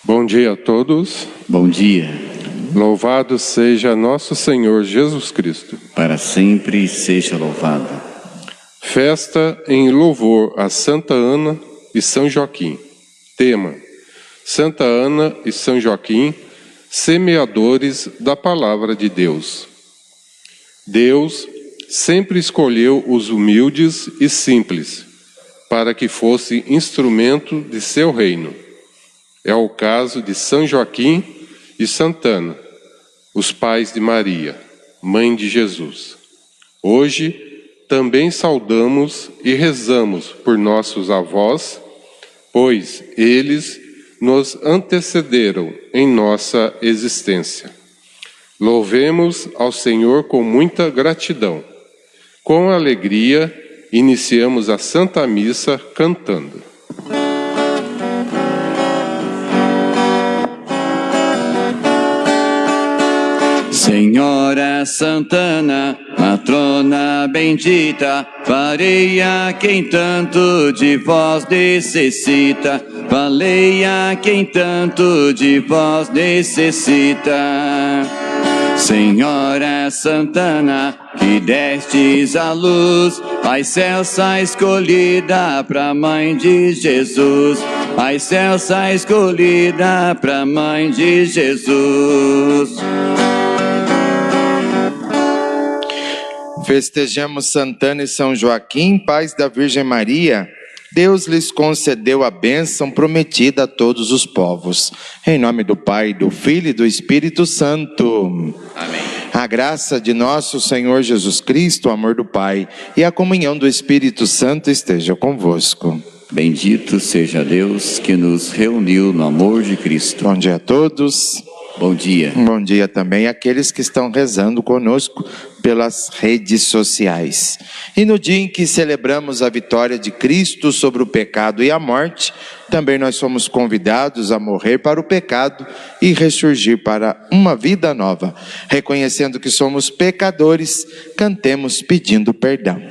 Bom dia a todos. Bom dia. Louvado seja nosso Senhor Jesus Cristo. Para sempre seja louvado. Festa em louvor a Santa Ana e São Joaquim. Tema: Santa Ana e São Joaquim, semeadores da palavra de Deus. Deus sempre escolheu os humildes e simples para que fossem instrumento de seu reino. É o caso de São Joaquim e Santa Ana, os pais de Maria, mãe de Jesus. Hoje também saudamos e rezamos por nossos avós, pois eles nos antecederam em nossa existência. Louvemos ao Senhor com muita gratidão. Com alegria, iniciamos a Santa Missa cantando. Senhora Santana, matrona bendita, farei a quem tanto de vós necessita, valei a quem tanto de vós necessita. Senhora Santana, que destes a luz, a excelsa escolhida pra Mãe de Jesus, a excelsa escolhida pra Mãe de Jesus. Festejamos Santana e São Joaquim, pais da Virgem Maria. Deus lhes concedeu a bênção prometida a todos os povos. Em nome do Pai, do Filho e do Espírito Santo. Amém. A graça de nosso Senhor Jesus Cristo, o amor do Pai e a comunhão do Espírito Santo esteja convosco. Bendito seja Deus que nos reuniu no amor de Cristo. Bom dia a todos. Bom dia. Bom dia também àqueles que estão rezando conosco pelas redes sociais. E no dia em que celebramos a vitória de Cristo sobre o pecado e a morte, também nós somos convidados a morrer para o pecado e ressurgir para uma vida nova. Reconhecendo que somos pecadores, cantemos pedindo perdão.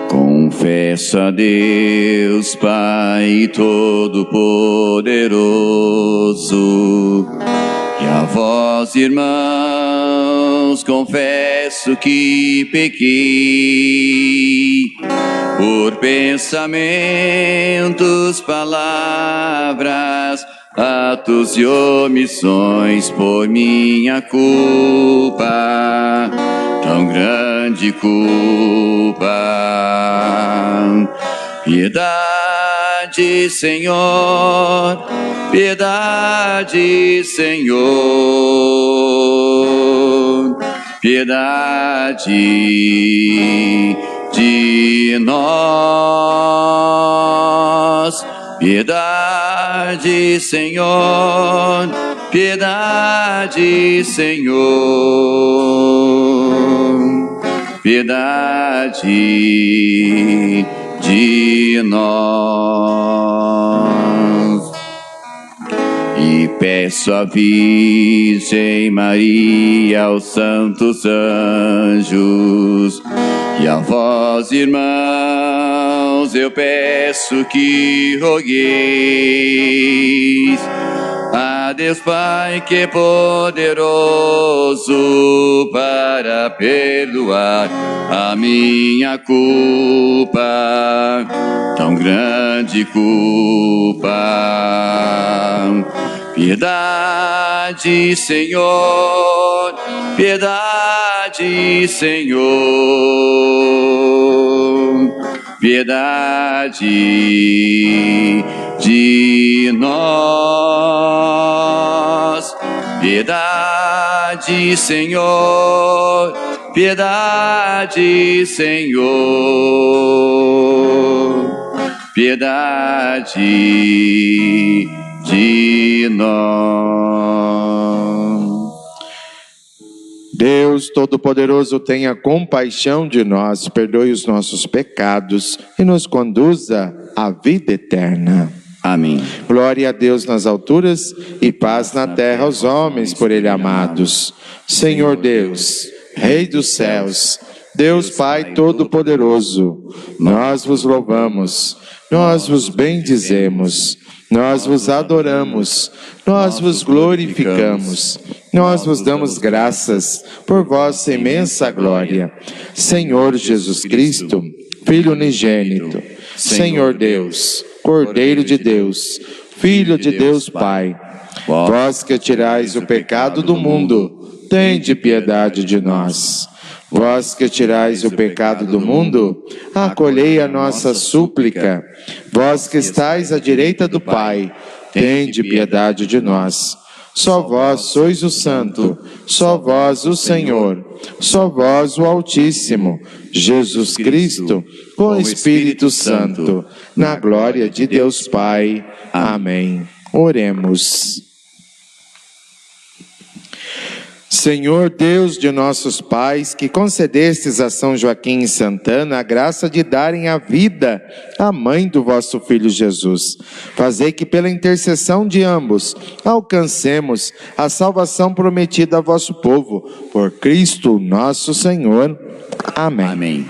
Confesso a Deus, Pai Todo-Poderoso, e a vós, irmãos, confesso que pequei, por pensamentos, palavras, atos e omissões, por minha culpa, tão grande culpa. Piedade, Senhor, piedade, Senhor, piedade de nós. Piedade, Senhor, piedade, Senhor, piedade de nós. E peço à Virgem Maria, aos santos anjos, e a vós, irmãos, eu peço que rogueis a Deus Pai, que é poderoso para perdoar a minha culpa, tão grande culpa. Piedade, Senhor, piedade, Senhor, piedade de nós. Piedade, Senhor, piedade, Senhor, piedade de nós. Deus Todo-Poderoso, tenha compaixão de nós, perdoe os nossos pecados e nos conduza à vida eterna. Amém. Glória a Deus nas alturas e paz na terra aos homens por Ele amados. Senhor Deus, Rei dos céus, Deus Pai Todo-Poderoso, nós vos louvamos, nós vos bendizemos, nós vos adoramos, nós vos glorificamos, nós vos damos graças por vossa imensa glória. Senhor Jesus Cristo, Filho unigênito, Senhor Deus, Cordeiro de Deus, Filho de Deus Pai, vós que tirais o pecado do mundo, tende piedade de nós. Vós que tirais o pecado do mundo, acolhei a nossa súplica. Vós que estais à direita do Pai, tende piedade de nós. Só vós sois o Santo, só vós o Senhor, só vós o Altíssimo, Jesus Cristo, com o Espírito Santo, na glória de Deus Pai. Amém. Oremos. Senhor Deus de nossos pais, que concedestes a São Joaquim e Santana a graça de darem a vida à mãe do vosso Filho Jesus, fazei que pela intercessão de ambos alcancemos a salvação prometida a vosso povo, por Cristo nosso Senhor. Amém. Amém.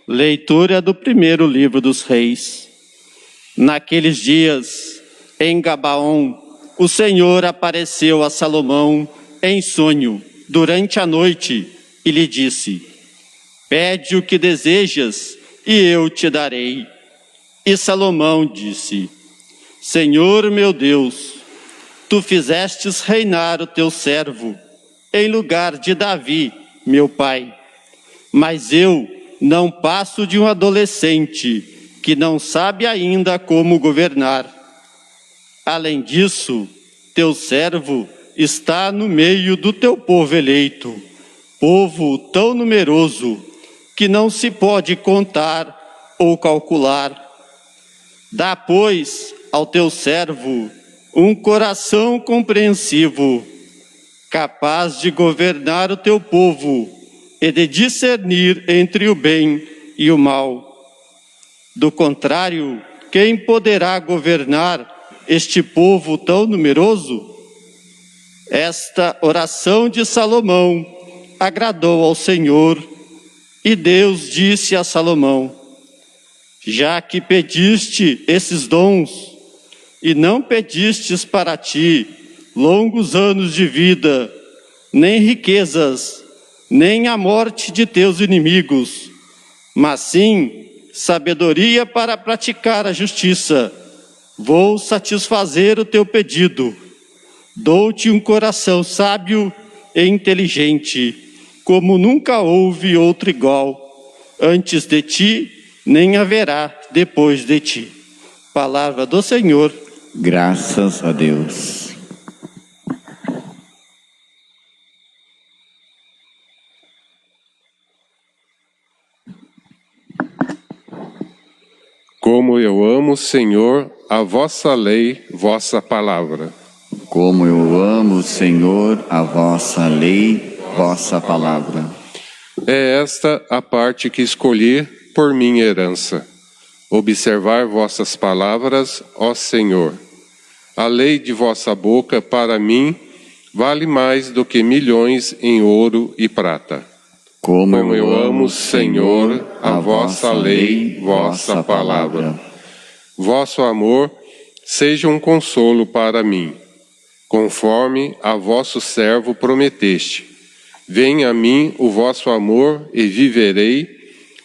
Leitura do primeiro livro dos Reis. Naqueles dias, em Gabaon, o Senhor apareceu a Salomão em sonho durante a noite e lhe disse: pede o que desejas e eu te darei. E Salomão disse: Senhor meu Deus, tu fizestes reinar o teu servo em lugar de Davi, meu pai. Mas eu não passo de um adolescente que não sabe ainda como governar. Além disso, teu servo está no meio do teu povo eleito, povo tão numeroso que não se pode contar ou calcular. Dá, pois, ao teu servo um coração compreensivo, capaz de governar o teu povo e de discernir entre o bem e o mal. Do contrário, quem poderá governar este povo tão numeroso? Esta oração de Salomão agradou ao Senhor, e Deus disse a Salomão: já que pediste esses dons, e não pedistes para ti longos anos de vida, nem riquezas, nem a morte de teus inimigos, mas sim sabedoria para praticar a justiça, vou satisfazer o teu pedido. Dou-te um coração sábio e inteligente, como nunca houve outro igual. Antes de ti, nem haverá depois de ti. Palavra do Senhor. Graças a Deus. Como eu amo, Senhor, a vossa lei, vossa palavra. Como eu amo, Senhor, a vossa lei, vossa palavra. É esta a parte que escolhi por minha herança. Observar vossas palavras, ó Senhor. A lei de vossa boca, para mim, vale mais do que milhões em ouro e prata. Como eu amo, Senhor, a vossa lei, vossa palavra. Vosso amor seja um consolo para mim, conforme a vosso servo prometeste. Venha a mim o vosso amor e viverei,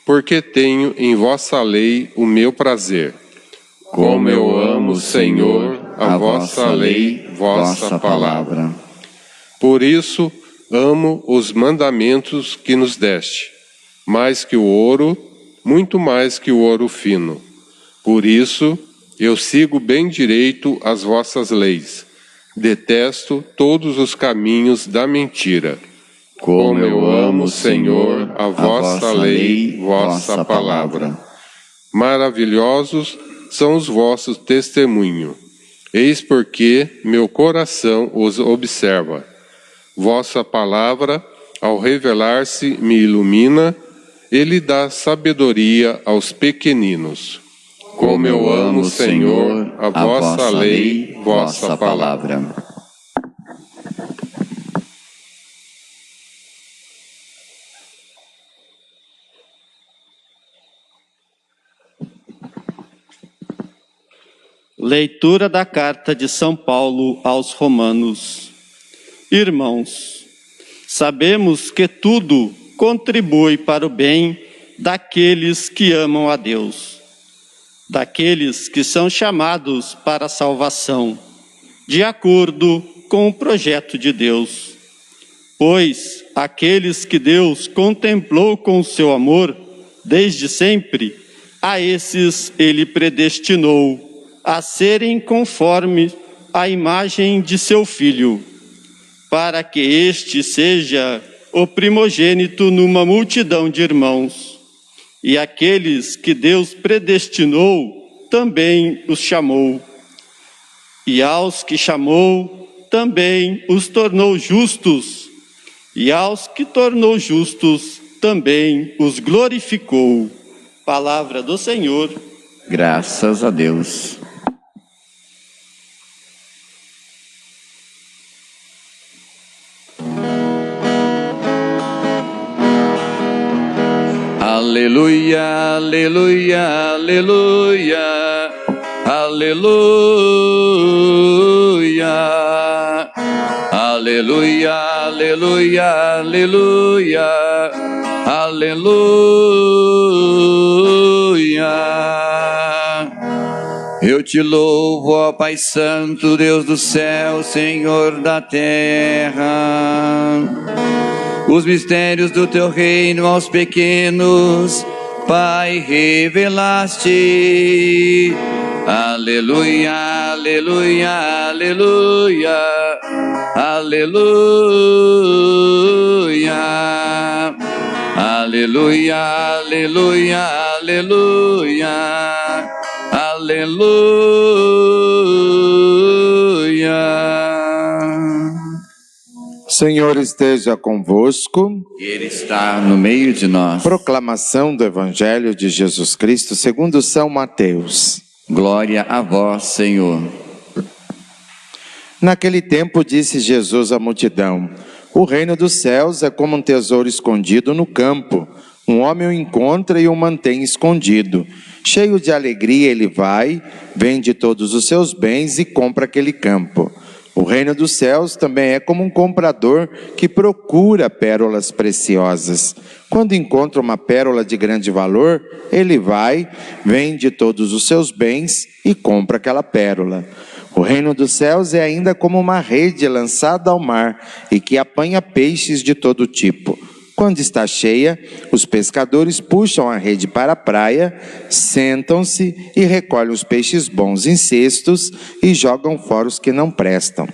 porque tenho em vossa lei o meu prazer. Como eu amo, Senhor, a vossa lei, vossa palavra. Por isso, amo os mandamentos que nos deste, mais que o ouro, muito mais que o ouro fino. Por isso, eu sigo bem direito as vossas leis. Detesto todos os caminhos da mentira. Como eu amo, Senhor, a vossa lei, vossa palavra. Maravilhosos são os vossos testemunhos. Eis porque meu coração os observa. Vossa palavra, ao revelar-se, me ilumina, Ele dá sabedoria aos pequeninos. Como eu amo, Senhor, a vossa lei, vossa palavra. Leitura da carta de São Paulo aos Romanos. Irmãos, sabemos que tudo contribui para o bem daqueles que amam a Deus, daqueles que são chamados para a salvação, de acordo com o projeto de Deus. Pois aqueles que Deus contemplou com o seu amor desde sempre, a esses ele predestinou a serem conforme a imagem de seu Filho, para que este seja o primogênito numa multidão de irmãos. E aqueles que Deus predestinou, também os chamou. E aos que chamou, também os tornou justos. E aos que tornou justos, também os glorificou. Palavra do Senhor. Graças a Deus. Aleluia, aleluia, aleluia, aleluia, aleluia, aleluia, aleluia, aleluia. Eu te louvo, ó Pai Santo, Deus do céu, Senhor da terra. Os mistérios do teu reino aos pequenos, Pai, revelaste. Aleluia, aleluia, aleluia, aleluia, aleluia, aleluia, aleluia, aleluia. Senhor esteja convosco. Ele está no meio de nós. Proclamação do Evangelho de Jesus Cristo segundo São Mateus. Glória a vós, Senhor. Naquele tempo disse Jesus à multidão: o reino dos céus é como um tesouro escondido no campo. Um homem o encontra e o mantém escondido. Cheio de alegria ele vai, vende todos os seus bens e compra aquele campo. O reino dos céus também é como um comprador que procura pérolas preciosas. Quando encontra uma pérola de grande valor, ele vai, vende todos os seus bens e compra aquela pérola. O reino dos céus é ainda como uma rede lançada ao mar e que apanha peixes de todo tipo. Quando está cheia, os pescadores puxam a rede para a praia, sentam-se e recolhem os peixes bons em cestos e jogam fora os que não prestam.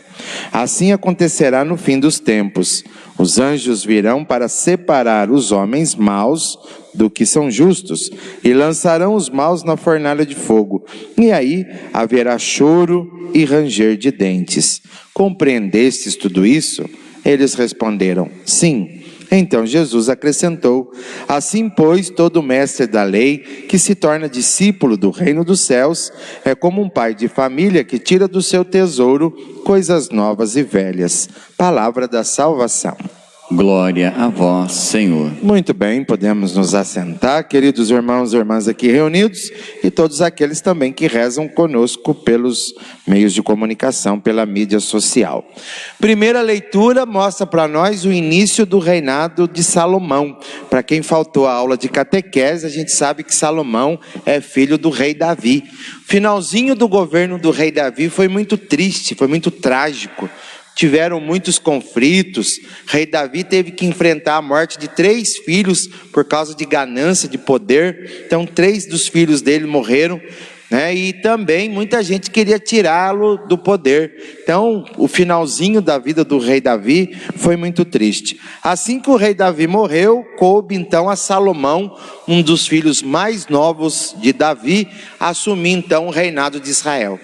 Assim acontecerá no fim dos tempos. Os anjos virão para separar os homens maus do que são justos e lançarão os maus na fornalha de fogo. E aí haverá choro e ranger de dentes. Compreendestes tudo isso? Eles responderam: sim. Então Jesus acrescentou: assim, pois, todo mestre da lei que se torna discípulo do reino dos céus é como um pai de família que tira do seu tesouro coisas novas e velhas. Palavra da salvação. Glória a vós, Senhor. Muito bem, podemos nos assentar, queridos irmãos e irmãs aqui reunidos, e todos aqueles também que rezam conosco pelos meios de comunicação, pela mídia social. Primeira leitura mostra para nós o início do reinado de Salomão. Para quem faltou a aula de catequese, a gente sabe que Salomão é filho do rei Davi. Finalzinho do governo do rei Davi foi muito triste, foi muito trágico. Tiveram muitos conflitos. Rei Davi teve que enfrentar a morte de 3 filhos por causa de ganância, de poder. Então 3 dos filhos dele morreram, né? E também muita gente queria tirá-lo do poder. Então o finalzinho da vida do rei Davi foi muito triste. Assim que o rei Davi morreu, coube então a Salomão, um dos filhos mais novos de Davi, assumir então o reinado de Israel.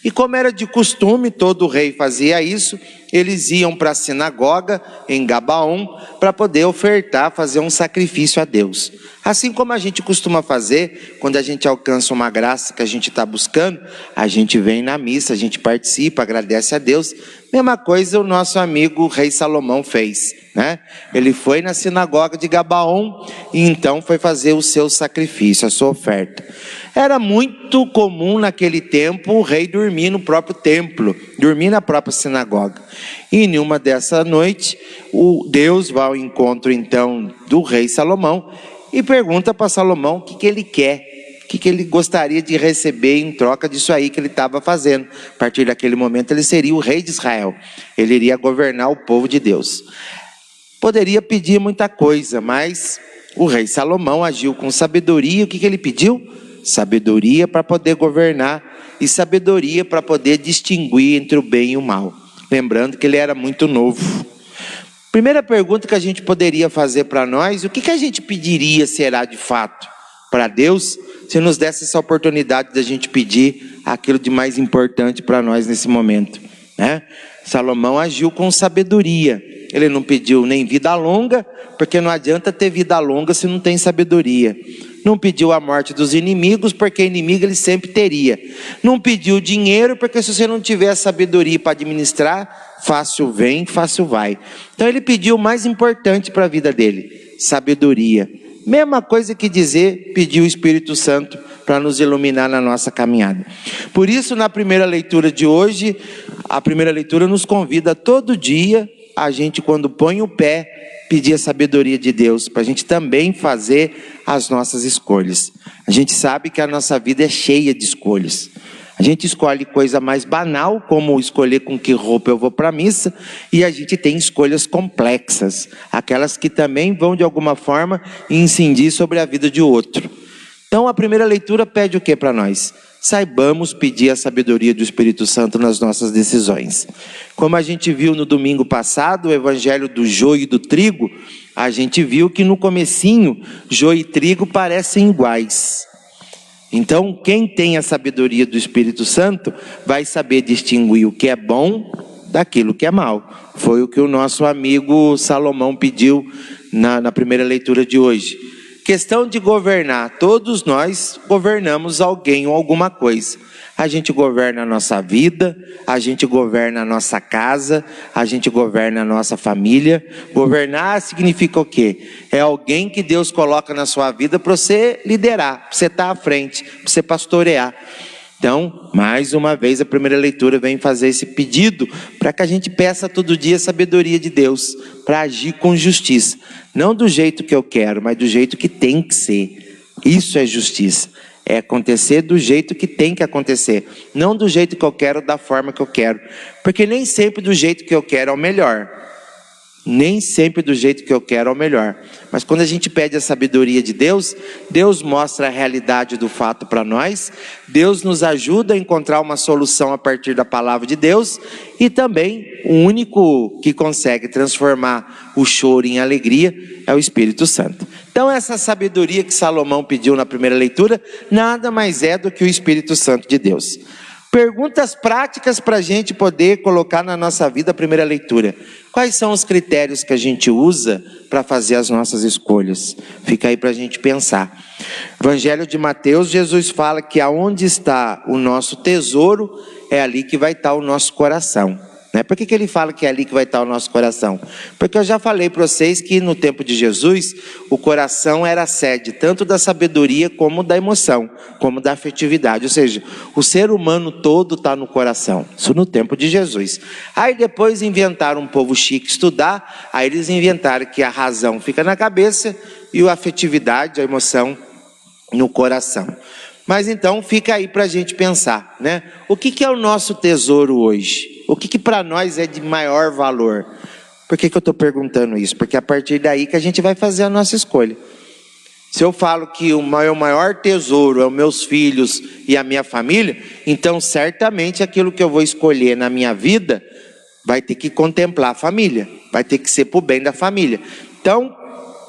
E como era de costume, todo rei fazia isso, eles iam para a sinagoga em Gabaon para poder ofertar, fazer um sacrifício a Deus. Assim como a gente costuma fazer, quando a gente alcança uma graça que a gente está buscando, a gente vem na missa, a gente participa, agradece a Deus. Mesma coisa o nosso amigo rei Salomão fez, né? Ele foi na sinagoga de Gabaon e então foi fazer o seu sacrifício, a sua oferta. Era muito comum naquele tempo o rei dormir no próprio templo, dormir na própria sinagoga. E em uma dessa noite, Deus vai ao encontro então do rei Salomão e pergunta para Salomão o que ele quer, o que ele gostaria de receber em troca disso aí que ele estava fazendo. A partir daquele momento ele seria o rei de Israel, ele iria governar o povo de Deus. Poderia pedir muita coisa, mas o rei Salomão agiu com sabedoria. O que ele pediu? Sabedoria para poder governar e sabedoria para poder distinguir entre o bem e o mal. Lembrando que ele era muito novo. Primeira pergunta que a gente poderia fazer para nós: o que a gente pediria será de fato para Deus, se nos desse essa oportunidade de a gente pedir aquilo de mais importante para nós nesse momento, né? Salomão agiu com sabedoria. Ele não pediu nem vida longa, porque não adianta ter vida longa se não tem sabedoria. Não pediu a morte dos inimigos, porque inimigo ele sempre teria. Não pediu dinheiro, porque se você não tiver sabedoria para administrar, fácil vem, fácil vai. Então ele pediu o mais importante para a vida dele: sabedoria. Mesma coisa que dizer, pedir o Espírito Santo para nos iluminar na nossa caminhada. Por isso, na primeira leitura de hoje, a primeira leitura nos convida todo dia, a gente quando põe o pé, pedir a sabedoria de Deus, para a gente também fazer as nossas escolhas. A gente sabe que a nossa vida é cheia de escolhas. A gente escolhe coisa mais banal, como escolher com que roupa eu vou para a missa, e a gente tem escolhas complexas, aquelas que também vão de alguma forma incidir sobre a vida de outro. Então a primeira leitura pede o que para nós? Saibamos pedir a sabedoria do Espírito Santo nas nossas decisões. Como a gente viu no domingo passado, o evangelho do joio e do trigo, a gente viu que no comecinho, joio e trigo parecem iguais. Então, quem tem a sabedoria do Espírito Santo vai saber distinguir o que é bom daquilo que é mal. Foi o que o nosso amigo Salomão pediu na primeira leitura de hoje. Questão de governar. Todos nós governamos alguém ou alguma coisa. A gente governa a nossa vida, a gente governa a nossa casa, a gente governa a nossa família. Governar significa o quê? É alguém que Deus coloca na sua vida para você liderar, para você estar à frente, para você pastorear. Então, mais uma vez, a primeira leitura vem fazer esse pedido para que a gente peça todo dia a sabedoria de Deus para agir com justiça. Não do jeito que eu quero, mas do jeito que tem que ser. Isso é justiça. É acontecer do jeito que tem que acontecer. Não do jeito que eu quero, da forma que eu quero. Porque nem sempre do jeito que eu quero é o melhor. Nem sempre do jeito que eu quero é o melhor. Mas quando a gente pede a sabedoria de Deus, Deus mostra a realidade do fato para nós. Deus nos ajuda a encontrar uma solução a partir da palavra de Deus. E também o único que consegue transformar o choro em alegria é o Espírito Santo. Então essa sabedoria que Salomão pediu na primeira leitura, nada mais é do que o Espírito Santo de Deus. Perguntas práticas para a gente poder colocar na nossa vida a primeira leitura. Quais são os critérios que a gente usa para fazer as nossas escolhas? Fica aí para a gente pensar. Evangelho de Mateus, Jesus fala que aonde está o nosso tesouro, é ali que vai estar o nosso coração. Por que ele fala que é ali que vai estar o nosso coração? Porque eu já falei para vocês que no tempo de Jesus, o coração era a sede tanto da sabedoria como da emoção, como da afetividade. Ou seja, o ser humano todo está no coração. Isso no tempo de Jesus. Aí depois inventaram um povo chique estudar, aí eles inventaram que a razão fica na cabeça e a afetividade, a emoção, no coração. Mas então fica aí para a gente pensar, né? O que é o nosso tesouro hoje? O que para nós é de maior valor? Por que eu estou perguntando isso? Porque é a partir daí que a gente vai fazer a nossa escolha. Se eu falo que o meu maior tesouro é os meus filhos e a minha família, então certamente aquilo que eu vou escolher na minha vida vai ter que contemplar a família, vai ter que ser para o bem da família. Então,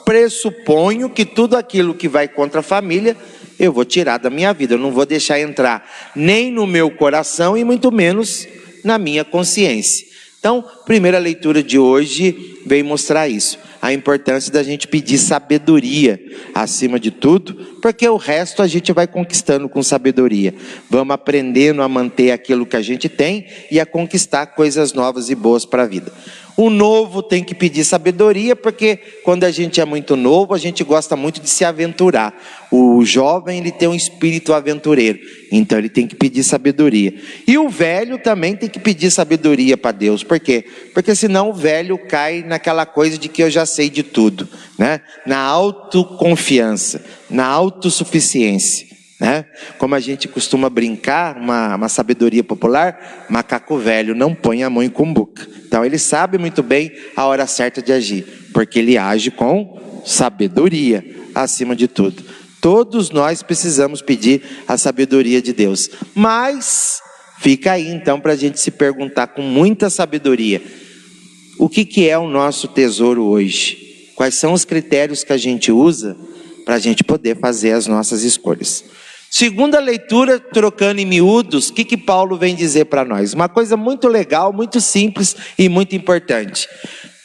pressuponho que tudo aquilo que vai contra a família, eu vou tirar da minha vida. Eu não vou deixar entrar nem no meu coração e muito menos na minha consciência. Então, a primeira leitura de hoje veio mostrar isso, a importância da gente pedir sabedoria acima de tudo, porque o resto a gente vai conquistando com sabedoria. Vamos aprendendo a manter aquilo que a gente tem e a conquistar coisas novas e boas para a vida. O novo tem que pedir sabedoria, porque quando a gente é muito novo, a gente gosta muito de se aventurar. O jovem, ele tem um espírito aventureiro, então ele tem que pedir sabedoria. E o velho também tem que pedir sabedoria para Deus. Por quê? Porque senão o velho cai naquela coisa de que eu já sei de tudo, né? Na autoconfiança, na autossuficiência. Né? Como a gente costuma brincar, uma sabedoria popular, macaco velho não põe a mão em cumbuca. Então ele sabe muito bem a hora certa de agir, porque ele age com sabedoria acima de tudo. Todos nós precisamos pedir a sabedoria de Deus, mas fica aí então para a gente se perguntar com muita sabedoria: o que é o nosso tesouro hoje? Quais são os critérios que a gente usa para a gente poder fazer as nossas escolhas? Segunda leitura, trocando em miúdos, o que Paulo vem dizer para nós? Uma coisa muito legal, muito simples e muito importante.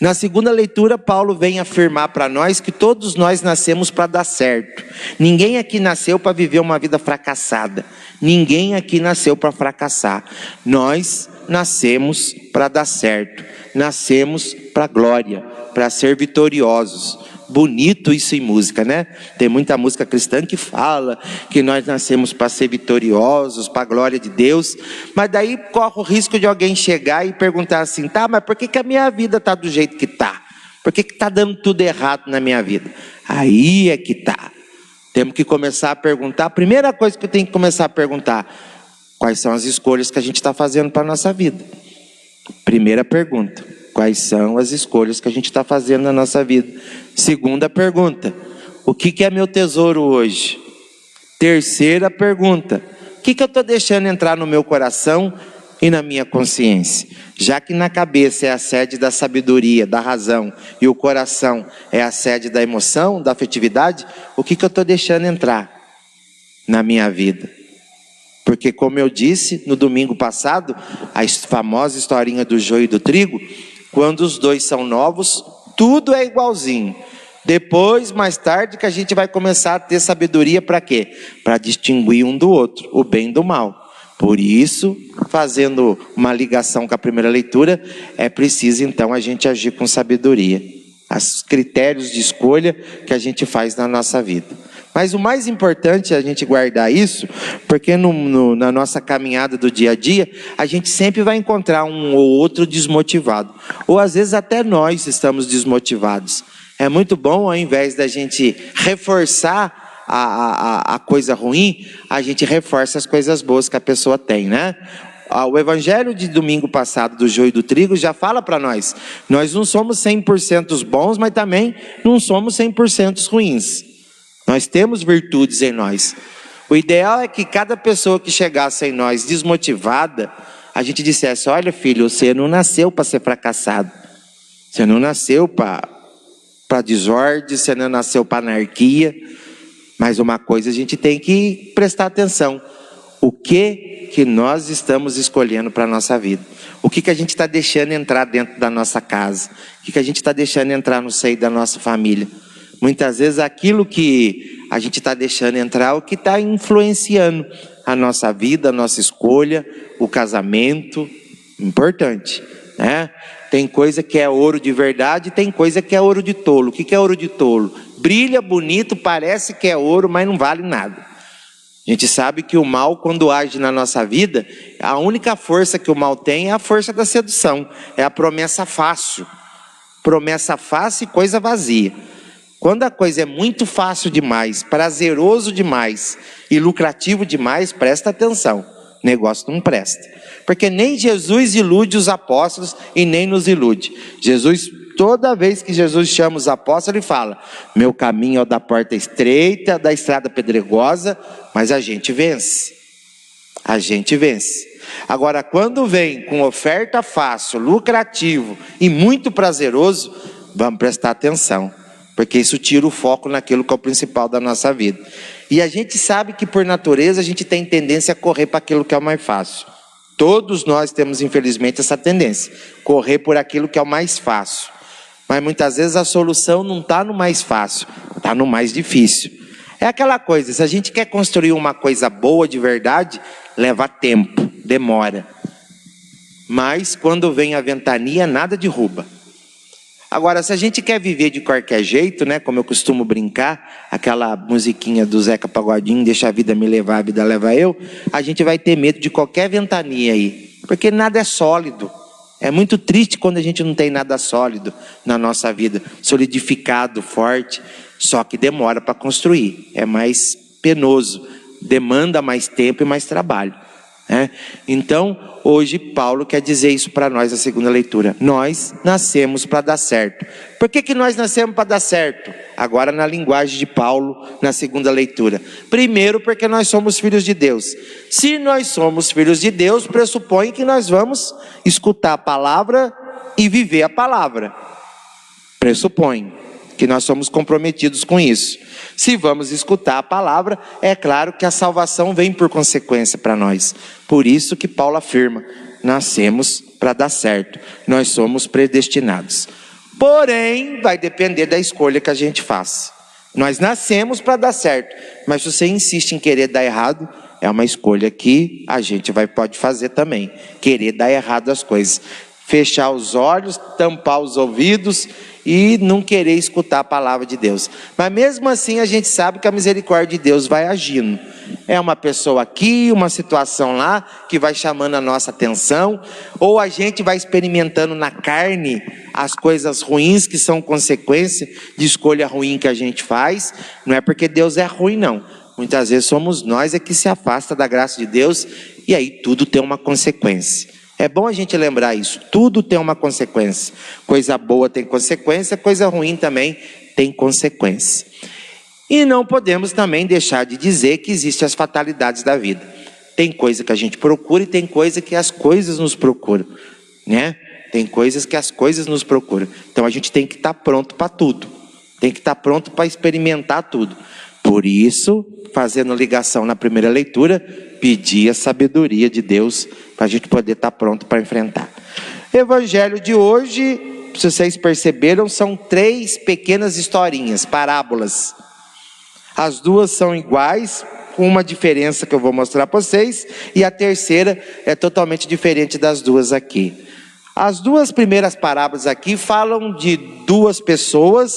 Na segunda leitura, Paulo vem afirmar para nós que todos nós nascemos para dar certo. Ninguém aqui nasceu para viver uma vida fracassada. Ninguém aqui nasceu para fracassar. Nós nascemos para dar certo. Nascemos para a glória, para ser vitoriosos. Bonito isso em música, né? Tem muita música cristã que fala que nós nascemos para ser vitoriosos, para a glória de Deus, mas daí corre o risco de alguém chegar e perguntar assim: tá, mas por que a minha vida está do jeito que está? Por que está dando tudo errado na minha vida? Aí é que está. Temos que começar a perguntar, a primeira coisa que eu tenho que começar a perguntar: quais são as escolhas que a gente está fazendo para a nossa vida? Primeira pergunta: quais são as escolhas que a gente está fazendo na nossa vida? Segunda pergunta: o que é meu tesouro hoje? Terceira pergunta: o que eu estou deixando entrar no meu coração e na minha consciência? Já que na cabeça é a sede da sabedoria, da razão, e o coração é a sede da emoção, da afetividade, o que eu estou deixando entrar na minha vida? Porque, como eu disse no domingo passado, a famosa historinha do joio e do trigo, quando os dois são novos, tudo é igualzinho. Depois, mais tarde, que a gente vai começar a ter sabedoria para quê? Para distinguir um do outro, o bem do mal. Por isso, fazendo uma ligação com a primeira leitura, é preciso então a gente agir com sabedoria. Os critérios de escolha que a gente faz na nossa vida. Mas o mais importante é a gente guardar isso, porque na nossa caminhada do dia a dia, a gente sempre vai encontrar um ou outro desmotivado. Ou às vezes até nós estamos desmotivados. É muito bom, ao invés da gente reforçar a coisa ruim, a gente reforça as coisas boas que a pessoa tem, né? O evangelho de domingo passado, do joio e do trigo, já fala para nós: nós não somos 100% bons, mas também não somos 100% ruins. Nós temos virtudes em nós. O ideal é que cada pessoa que chegasse em nós desmotivada, a gente dissesse: olha, filho, você não nasceu para ser fracassado. Você não nasceu para desordem, você não nasceu para anarquia. Mas uma coisa a gente tem que prestar atenção: o que nós estamos escolhendo para a nossa vida? O que a gente está deixando entrar dentro da nossa casa? O que a gente está deixando entrar no seio da nossa família? Muitas vezes aquilo que a gente está deixando entrar é o que está influenciando a nossa vida, a nossa escolha, o casamento. Importante, né? Tem coisa que é ouro de verdade, tem coisa que é ouro de tolo. O que é ouro de tolo? Brilha bonito, parece que é ouro, mas não vale nada. A gente sabe que o mal, quando age na nossa vida, a única força que o mal tem é a força da sedução, é a promessa fácil. Promessa fácil e coisa vazia. Quando a coisa é muito fácil demais, prazeroso demais e lucrativo demais, presta atenção, o negócio não presta. Porque nem Jesus ilude os apóstolos e nem nos ilude. Jesus, toda vez que Jesus chama os apóstolos, ele fala: meu caminho é o da porta estreita, da estrada pedregosa, mas a gente vence. A gente vence. Agora, quando vem com oferta fácil, lucrativo e muito prazeroso, vamos prestar atenção. Porque isso tira o foco naquilo que é o principal da nossa vida. E a gente sabe que por natureza a gente tem tendência a correr para aquilo que é o mais fácil. Todos nós temos, infelizmente, essa tendência, correr por aquilo que é o mais fácil. Mas muitas vezes a solução não está no mais fácil, está no mais difícil. É aquela coisa, se a gente quer construir uma coisa boa de verdade, leva tempo, demora. Mas quando vem a ventania, nada derruba. Agora, se a gente quer viver de qualquer jeito, né, como eu costumo brincar, aquela musiquinha do Zeca Pagodinho, deixa a vida me levar, a vida leva eu, a gente vai ter medo de qualquer ventania aí, porque nada é sólido. É muito triste quando a gente não tem nada sólido na nossa vida, solidificado, forte, só que demora para construir, é mais penoso, demanda mais tempo e mais trabalho. Então, hoje Paulo quer dizer isso para nós na segunda leitura. Nós nascemos para dar certo. Por que nós nascemos para dar certo? Agora na linguagem de Paulo, na segunda leitura. Primeiro, porque nós somos filhos de Deus. Se nós somos filhos de Deus, pressupõe que nós vamos escutar a palavra e viver a palavra. Pressupõe que nós somos comprometidos com isso. Se vamos escutar a palavra, é claro que a salvação vem por consequência para nós. Por isso que Paulo afirma, nascemos para dar certo. Nós somos predestinados. Porém, vai depender da escolha que a gente faz. Nós nascemos para dar certo, mas se você insiste em querer dar errado, é uma escolha que a gente pode fazer também. Querer dar errado as coisas. Fechar os olhos, tampar os ouvidos e não querer escutar a palavra de Deus. Mas mesmo assim a gente sabe que a misericórdia de Deus vai agindo. É uma pessoa aqui, uma situação lá, que vai chamando a nossa atenção, ou a gente vai experimentando na carne as coisas ruins que são consequência de escolha ruim que a gente faz. Não é porque Deus é ruim, não. Muitas vezes somos nós que se afasta da graça de Deus, e aí tudo tem uma consequência. É bom a gente lembrar isso, tudo tem uma consequência. Coisa boa tem consequência, coisa ruim também tem consequência. E não podemos também deixar de dizer que existem as fatalidades da vida. Tem coisa que a gente procura e tem coisa que as coisas nos procuram, né? Tem coisas que as coisas nos procuram. Então a gente tem que estar pronto para tudo. Tem que estar pronto para experimentar tudo. Por isso, fazendo ligação na primeira leitura, pedir a sabedoria de Deus para a gente poder estar pronto para enfrentar. Evangelho de hoje, se vocês perceberam, são 3 pequenas historinhas, parábolas. As duas são iguais, com uma diferença que eu vou mostrar para vocês, e a terceira é totalmente diferente das duas aqui. As 2 primeiras parábolas aqui falam de 2 pessoas.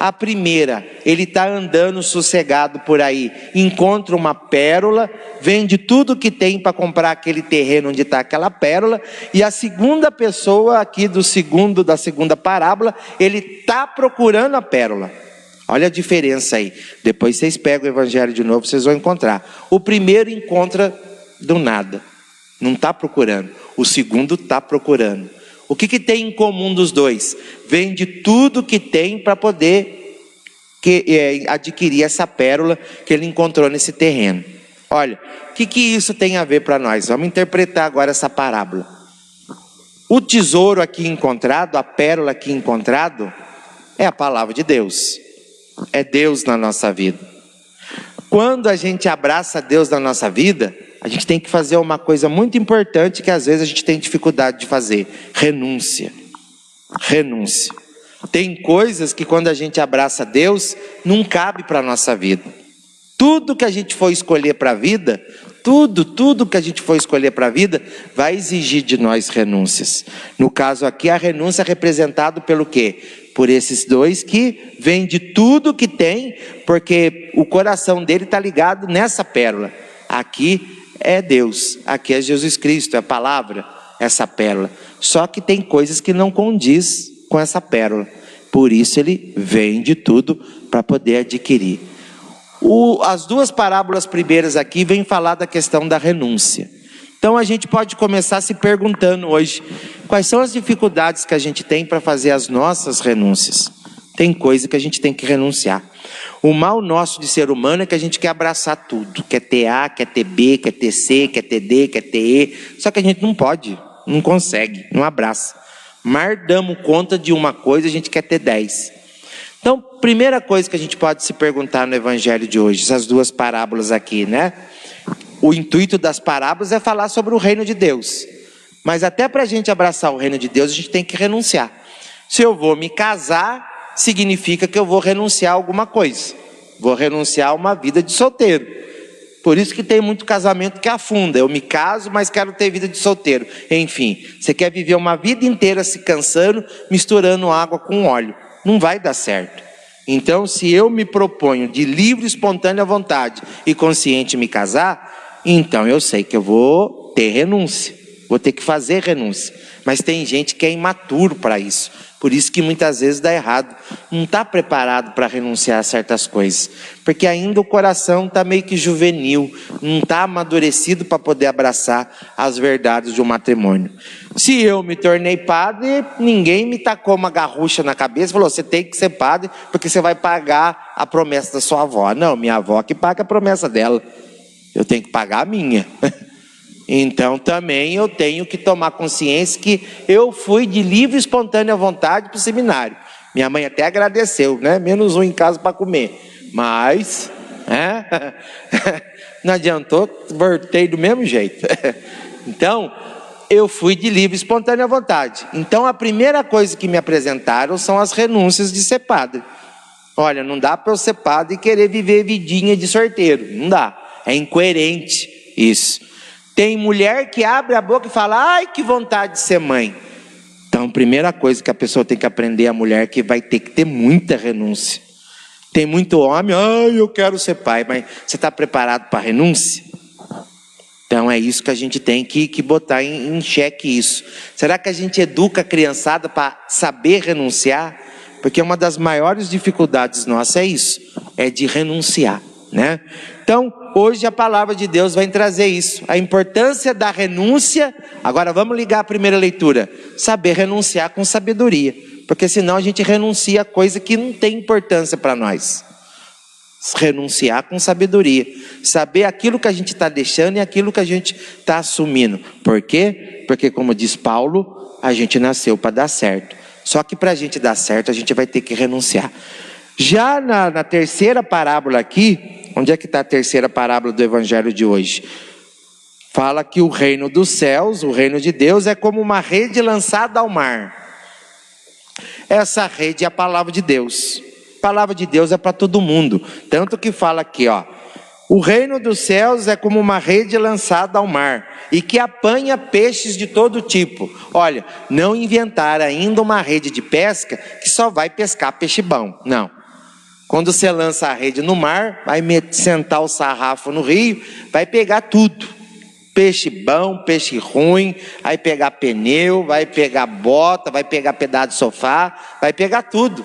A primeira, ele está andando sossegado por aí, encontra uma pérola, vende tudo que tem para comprar aquele terreno onde está aquela pérola. E a segunda pessoa aqui da segunda parábola, ele está procurando a pérola. Olha a diferença aí. Depois vocês pegam o evangelho de novo, vocês vão encontrar. O primeiro encontra do nada, não está procurando. O segundo está procurando. O que tem em comum dos dois? Vende tudo que tem para poder adquirir essa pérola que ele encontrou nesse terreno. Olha, o que isso tem a ver para nós? Vamos interpretar agora essa parábola. O tesouro aqui encontrado, a pérola aqui encontrado, é a palavra de Deus. É Deus na nossa vida. Quando a gente abraça Deus na nossa vida, a gente tem que fazer uma coisa muito importante que às vezes a gente tem dificuldade de fazer: renúncia. Renúncia. Tem coisas que quando a gente abraça Deus, não cabe para a nossa vida. Tudo que a gente for escolher para a vida, tudo que a gente for escolher para a vida, vai exigir de nós renúncias. No caso aqui, a renúncia é representada pelo quê? Por esses 2 que vende tudo que tem, porque o coração dele está ligado nessa pérola. Aqui é Deus, aqui é Jesus Cristo, é a palavra, essa pérola. Só que tem coisas que não condiz com essa pérola. Por isso ele vende tudo para poder adquirir. As 2 parábolas primeiras aqui vêm falar da questão da renúncia. Então a gente pode começar se perguntando hoje, quais são as dificuldades que a gente tem para fazer as nossas renúncias? Tem coisa que a gente tem que renunciar. O mal nosso de ser humano é que a gente quer abraçar tudo. Quer ter A, quer ter B, quer ter C, quer ter D, quer ter E. Só que a gente não pode, não consegue, não abraça. Mas damos conta de uma coisa, a gente quer ter 10. Então, primeira coisa que a gente pode se perguntar no evangelho de hoje, essas 2 parábolas aqui, né? O intuito das parábolas é falar sobre o reino de Deus. Mas até para a gente abraçar o reino de Deus, a gente tem que renunciar. Se eu vou me casar, significa que eu vou renunciar a alguma coisa. Vou renunciar a uma vida de solteiro. Por isso que tem muito casamento que afunda. Eu me caso, mas quero ter vida de solteiro. Enfim, você quer viver uma vida inteira se cansando, misturando água com óleo. Não vai dar certo. Então, se eu me proponho de livre, espontânea vontade e consciente me casar, então eu sei que eu vou ter renúncia. Vou ter que fazer renúncia. Mas tem gente que é imaturo para isso. Por isso que muitas vezes dá errado. Não está preparado para renunciar a certas coisas. Porque ainda o coração está meio que juvenil. Não está amadurecido para poder abraçar as verdades de um matrimônio. Se eu me tornei padre, ninguém me tacou uma garrucha na cabeça e falou: você tem que ser padre porque você vai pagar a promessa da sua avó. Não, minha avó que paga a promessa dela. Eu tenho que pagar a minha. Então também eu tenho que tomar consciência que eu fui de livre e espontânea vontade para o seminário. Minha mãe até agradeceu, né? Menos um em casa para comer. Mas, não adiantou, voltei do mesmo jeito. Então, eu fui de livre e espontânea vontade. Então a primeira coisa que me apresentaram são as renúncias de ser padre. Olha, não dá para eu ser padre e querer viver vidinha de sorteiro. Não dá. É incoerente isso. Tem mulher que abre a boca e fala: ai, que vontade de ser mãe. Então, a primeira coisa que a pessoa tem que aprender, a mulher, que vai ter que ter muita renúncia. Tem muito homem: ai, eu quero ser pai. Mas você está preparado para a renúncia? Então, é isso que a gente tem que botar em xeque isso. Será que a gente educa a criançada para saber renunciar? Porque uma das maiores dificuldades nossas é isso, é de renunciar, né? Então, hoje a palavra de Deus vai trazer isso, a importância da renúncia. Agora vamos ligar a primeira leitura: saber renunciar com sabedoria, porque senão a gente renuncia a coisa que não tem importância para nós. Renunciar com sabedoria, saber aquilo que a gente está deixando e aquilo que a gente está assumindo. Por quê? Porque, como diz Paulo, a gente nasceu para dar certo. Só que para a gente dar certo, a gente vai ter que renunciar. Já na terceira parábola aqui, onde é que está a terceira parábola do evangelho de hoje? Fala que o reino dos céus, o reino de Deus, é como uma rede lançada ao mar. Essa rede é a palavra de Deus. A palavra de Deus é para todo mundo. Tanto que fala aqui, ó: o reino dos céus é como uma rede lançada ao mar, e que apanha peixes de todo tipo. Olha, não inventaram ainda uma rede de pesca que só vai pescar peixe bom. Não. Quando você lança a rede no mar, vai sentar o sarrafo no rio, vai pegar tudo. Peixe bom, peixe ruim, vai pegar pneu, vai pegar bota, vai pegar pedaço de sofá, vai pegar tudo.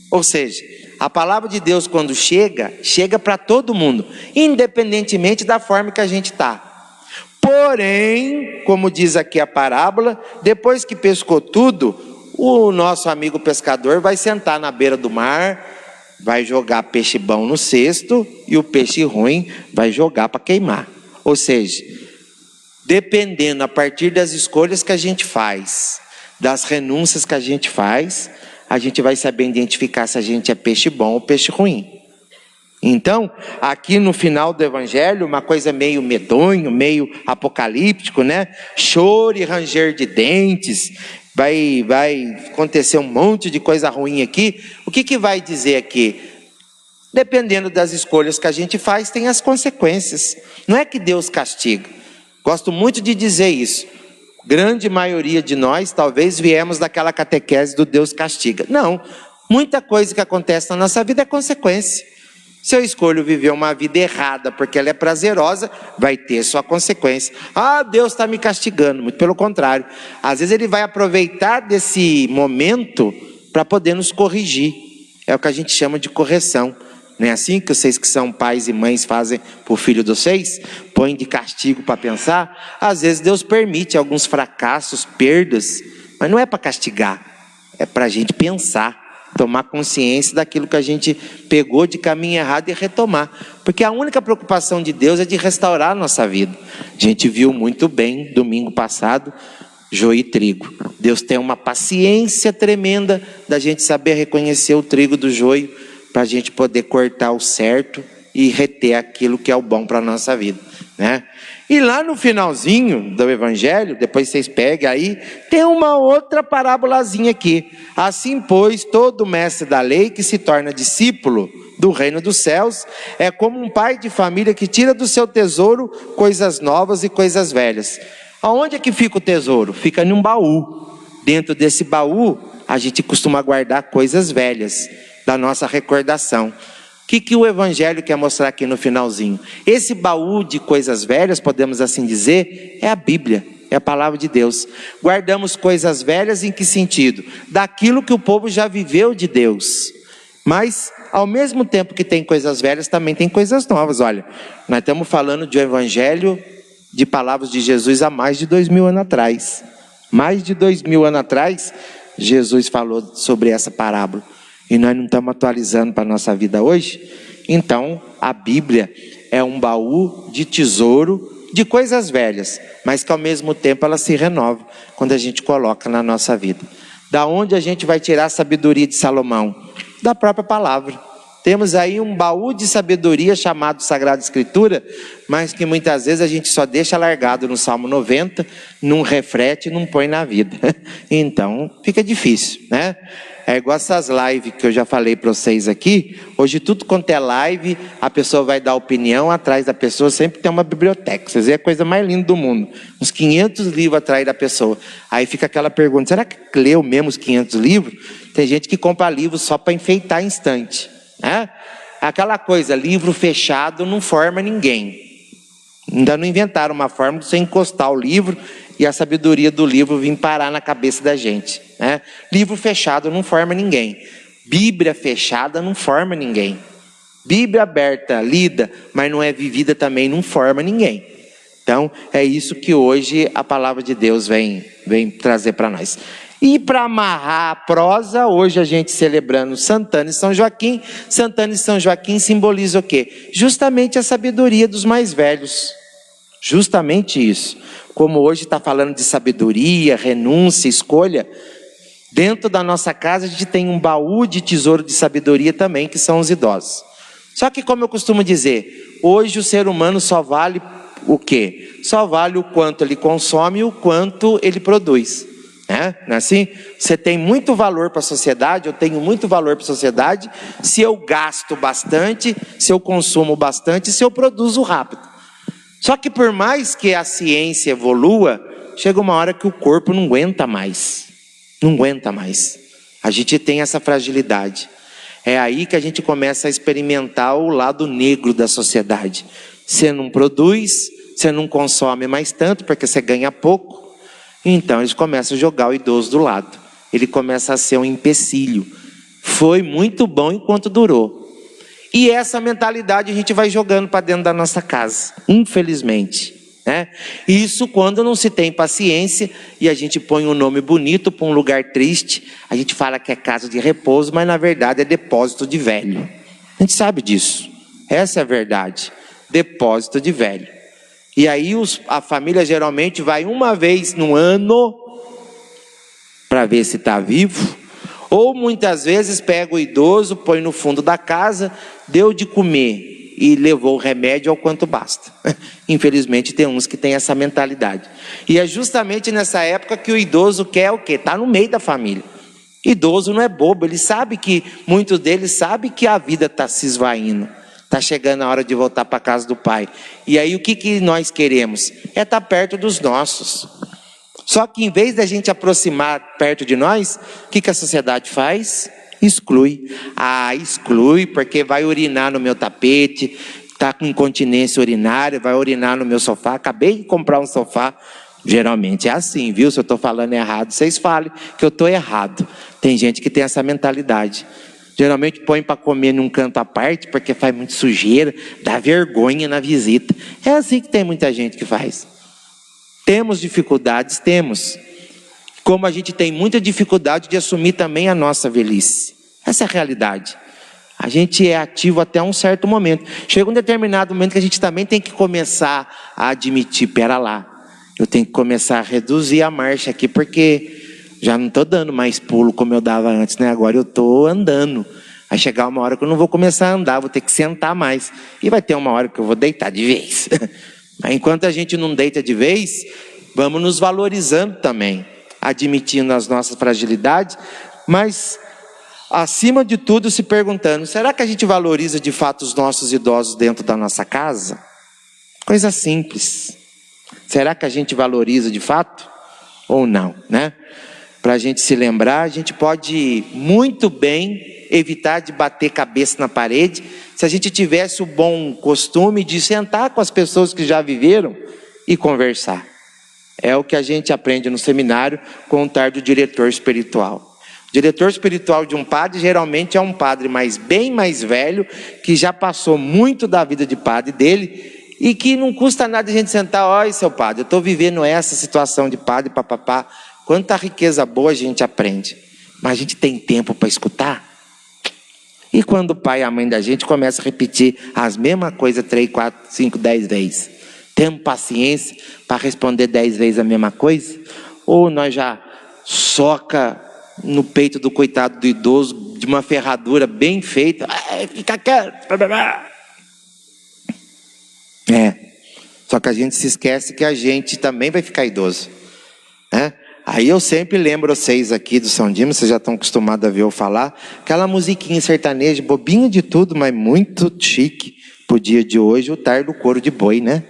Ou seja, a palavra de Deus, quando chega para todo mundo, independentemente da forma que a gente está. Porém, como diz aqui a parábola, depois que pescou tudo, o nosso amigo pescador vai sentar na beira do mar, vai jogar peixe bom no cesto e o peixe ruim vai jogar para queimar. Ou seja, dependendo a partir das escolhas que a gente faz, das renúncias que a gente faz, a gente vai saber identificar se a gente é peixe bom ou peixe ruim. Então, aqui no final do evangelho, uma coisa meio medonho, meio apocalíptico, né? Choro e ranger de dentes. Vai acontecer um monte de coisa ruim aqui. O que vai dizer aqui? Dependendo das escolhas que a gente faz, tem as consequências. Não é que Deus castiga. Gosto muito de dizer isso. Grande maioria de nós, talvez, viemos daquela catequese do Deus castiga. Não. Muita coisa que acontece na nossa vida é consequência. Se eu escolho viver uma vida errada porque ela é prazerosa, vai ter sua consequência. Ah, Deus está me castigando. Muito pelo contrário. Às vezes Ele vai aproveitar desse momento para poder nos corrigir. É o que a gente chama de correção. Não é assim que vocês que são pais e mães fazem por filho de vocês? Põem de castigo para pensar? Às vezes Deus permite alguns fracassos, perdas, mas não é para castigar. É para a gente pensar. Tomar consciência daquilo que a gente pegou de caminho errado e retomar. Porque a única preocupação de Deus é de restaurar a nossa vida. A gente viu muito bem, domingo passado, joio e trigo. Deus tem uma paciência tremenda da gente saber reconhecer o trigo do joio, para a gente poder cortar o certo e reter aquilo que é o bom para a nossa vida. né? E lá no finalzinho do Evangelho, depois vocês peguem aí, tem uma outra parábolazinha aqui. Assim, pois, todo mestre da lei que se torna discípulo do reino dos céus é como um pai de família que tira do seu tesouro coisas novas e coisas velhas. Aonde é que fica o tesouro? Fica num baú. Dentro desse baú, a gente costuma guardar coisas velhas da nossa recordação. O que o Evangelho quer mostrar aqui no finalzinho? Esse baú de coisas velhas, podemos assim dizer, é a Bíblia, é a palavra de Deus. Guardamos coisas velhas em que sentido? Daquilo que o povo já viveu de Deus. Mas, ao mesmo tempo que tem coisas velhas, também tem coisas novas. Olha, nós estamos falando de um Evangelho de palavras de Jesus há mais de 2000 anos atrás. Mais de 2000 anos atrás, Jesus falou sobre essa parábola. E nós não estamos atualizando para a nossa vida hoje. Então, a Bíblia é um baú de tesouro de coisas velhas, mas que ao mesmo tempo ela se renova quando a gente coloca na nossa vida. Da onde a gente vai tirar a sabedoria de Salomão? Da própria palavra. Temos aí um baú de sabedoria chamado Sagrada Escritura, mas que muitas vezes a gente só deixa largado no Salmo 90, não reflete e não põe na vida. Então, fica difícil, né? É igual essas lives que eu já falei para vocês aqui. Hoje tudo quanto é live, a pessoa vai dar opinião, atrás da pessoa sempre tem uma biblioteca. Vocês veem a coisa mais linda do mundo. Uns 500 livros atrás da pessoa. Aí fica aquela pergunta, será que leu mesmo os 500 livros? Tem gente que compra livros só para enfeitar a estante, né? Aquela coisa, livro fechado não forma ninguém. Ainda não inventaram uma forma de você encostar o livro e a sabedoria do livro vir parar na cabeça da gente, né? Livro fechado não forma ninguém. Bíblia fechada não forma ninguém. Bíblia aberta, lida, mas não é vivida também, não forma ninguém. Então, é isso que hoje a palavra de Deus vem trazer para nós. E para amarrar a prosa, hoje a gente celebrando Santana e São Joaquim. Santana e São Joaquim simboliza o quê? Justamente a sabedoria dos mais velhos. Justamente isso. Como hoje está falando de sabedoria, renúncia, escolha, dentro da nossa casa a gente tem um baú de tesouro de sabedoria também, que são os idosos. Só que, como eu costumo dizer, hoje o ser humano só vale o quê? Só vale o quanto ele consome e o quanto ele produz. Não é assim? Você tem muito valor para a sociedade, eu tenho muito valor para a sociedade, se eu gasto bastante, se eu consumo bastante, se eu produzo rápido. Só que por mais que a ciência evolua, chega uma hora que o corpo não aguenta mais. Não aguenta mais. A gente tem essa fragilidade. É aí que a gente começa a experimentar o lado negro da sociedade. Você não produz, você não consome mais tanto, porque você ganha pouco. Então eles começam a jogar o idoso do lado. Ele começa a ser um empecilho. Foi muito bom enquanto durou. E essa mentalidade a gente vai jogando para dentro da nossa casa, infelizmente, né? Isso quando não se tem paciência e a gente põe um nome bonito para um lugar triste. A gente fala que é casa de repouso, mas na verdade é depósito de velho. A gente sabe disso. Essa é a verdade. Depósito de velho. E aí a família geralmente vai uma vez no ano para ver se está vivo. Ou muitas vezes pega o idoso, põe no fundo da casa, deu de comer e levou o remédio ao quanto basta. Infelizmente tem uns que têm essa mentalidade. E é justamente nessa época que o idoso quer o quê? Está no meio da família. Idoso não é bobo, ele sabe que, muitos deles sabem que a vida está se esvaindo. Está chegando a hora de voltar para a casa do pai. E aí o que nós queremos? É estar perto dos nossos. Só que em vez da gente aproximar perto de nós, o que a sociedade faz? Exclui. Exclui porque vai urinar no meu tapete, está com incontinência urinária, vai urinar no meu sofá. Acabei de comprar um sofá. Geralmente é assim, viu? Se eu estou falando errado, vocês falem que eu estou errado. Tem gente que tem essa mentalidade. Geralmente põe para comer num canto à parte, porque faz muito sujeira, dá vergonha na visita. É assim que tem muita gente que faz. Temos dificuldades? Temos. Como a gente tem muita dificuldade de assumir também a nossa velhice. Essa é a realidade. A gente é ativo até um certo momento. Chega um determinado momento que a gente também tem que começar a admitir, pera lá, eu tenho que começar a reduzir a marcha aqui, porque já não estou dando mais pulo como eu dava antes, né? Agora eu estou andando. Vai chegar uma hora que eu não vou começar a andar, vou ter que sentar mais. E vai ter uma hora que eu vou deitar de vez. Enquanto a gente não deita de vez, vamos nos valorizando também, admitindo as nossas fragilidades, mas acima de tudo se perguntando, será que a gente valoriza de fato os nossos idosos dentro da nossa casa? Coisa simples. Será que a gente valoriza de fato? Ou não, né? Para a gente se lembrar, a gente pode muito bem evitar de bater cabeça na parede, se a gente tivesse o bom costume de sentar com as pessoas que já viveram e conversar. É o que a gente aprende no seminário com o tal do diretor espiritual. O diretor espiritual de um padre geralmente é um padre bem mais velho, que já passou muito da vida de padre dele, e que não custa nada a gente sentar, olha seu padre, eu estou vivendo essa situação de padre, papapá. Quanta riqueza boa a gente aprende, mas a gente tem tempo para escutar? E quando o pai e a mãe da gente começam a repetir as mesmas coisas 3, 4, 5, 10 vezes, temos paciência para responder 10 vezes a mesma coisa? Ou nós já soca no peito do coitado do idoso de uma ferradura bem feita, fica quieto, só que a gente se esquece que a gente também vai ficar idoso, né? Aí eu sempre lembro vocês aqui do São Dimas, vocês já estão acostumados a ver eu falar, aquela musiquinha sertaneja, bobinho de tudo, mas muito chique pro dia de hoje, o tar do couro de boi, né?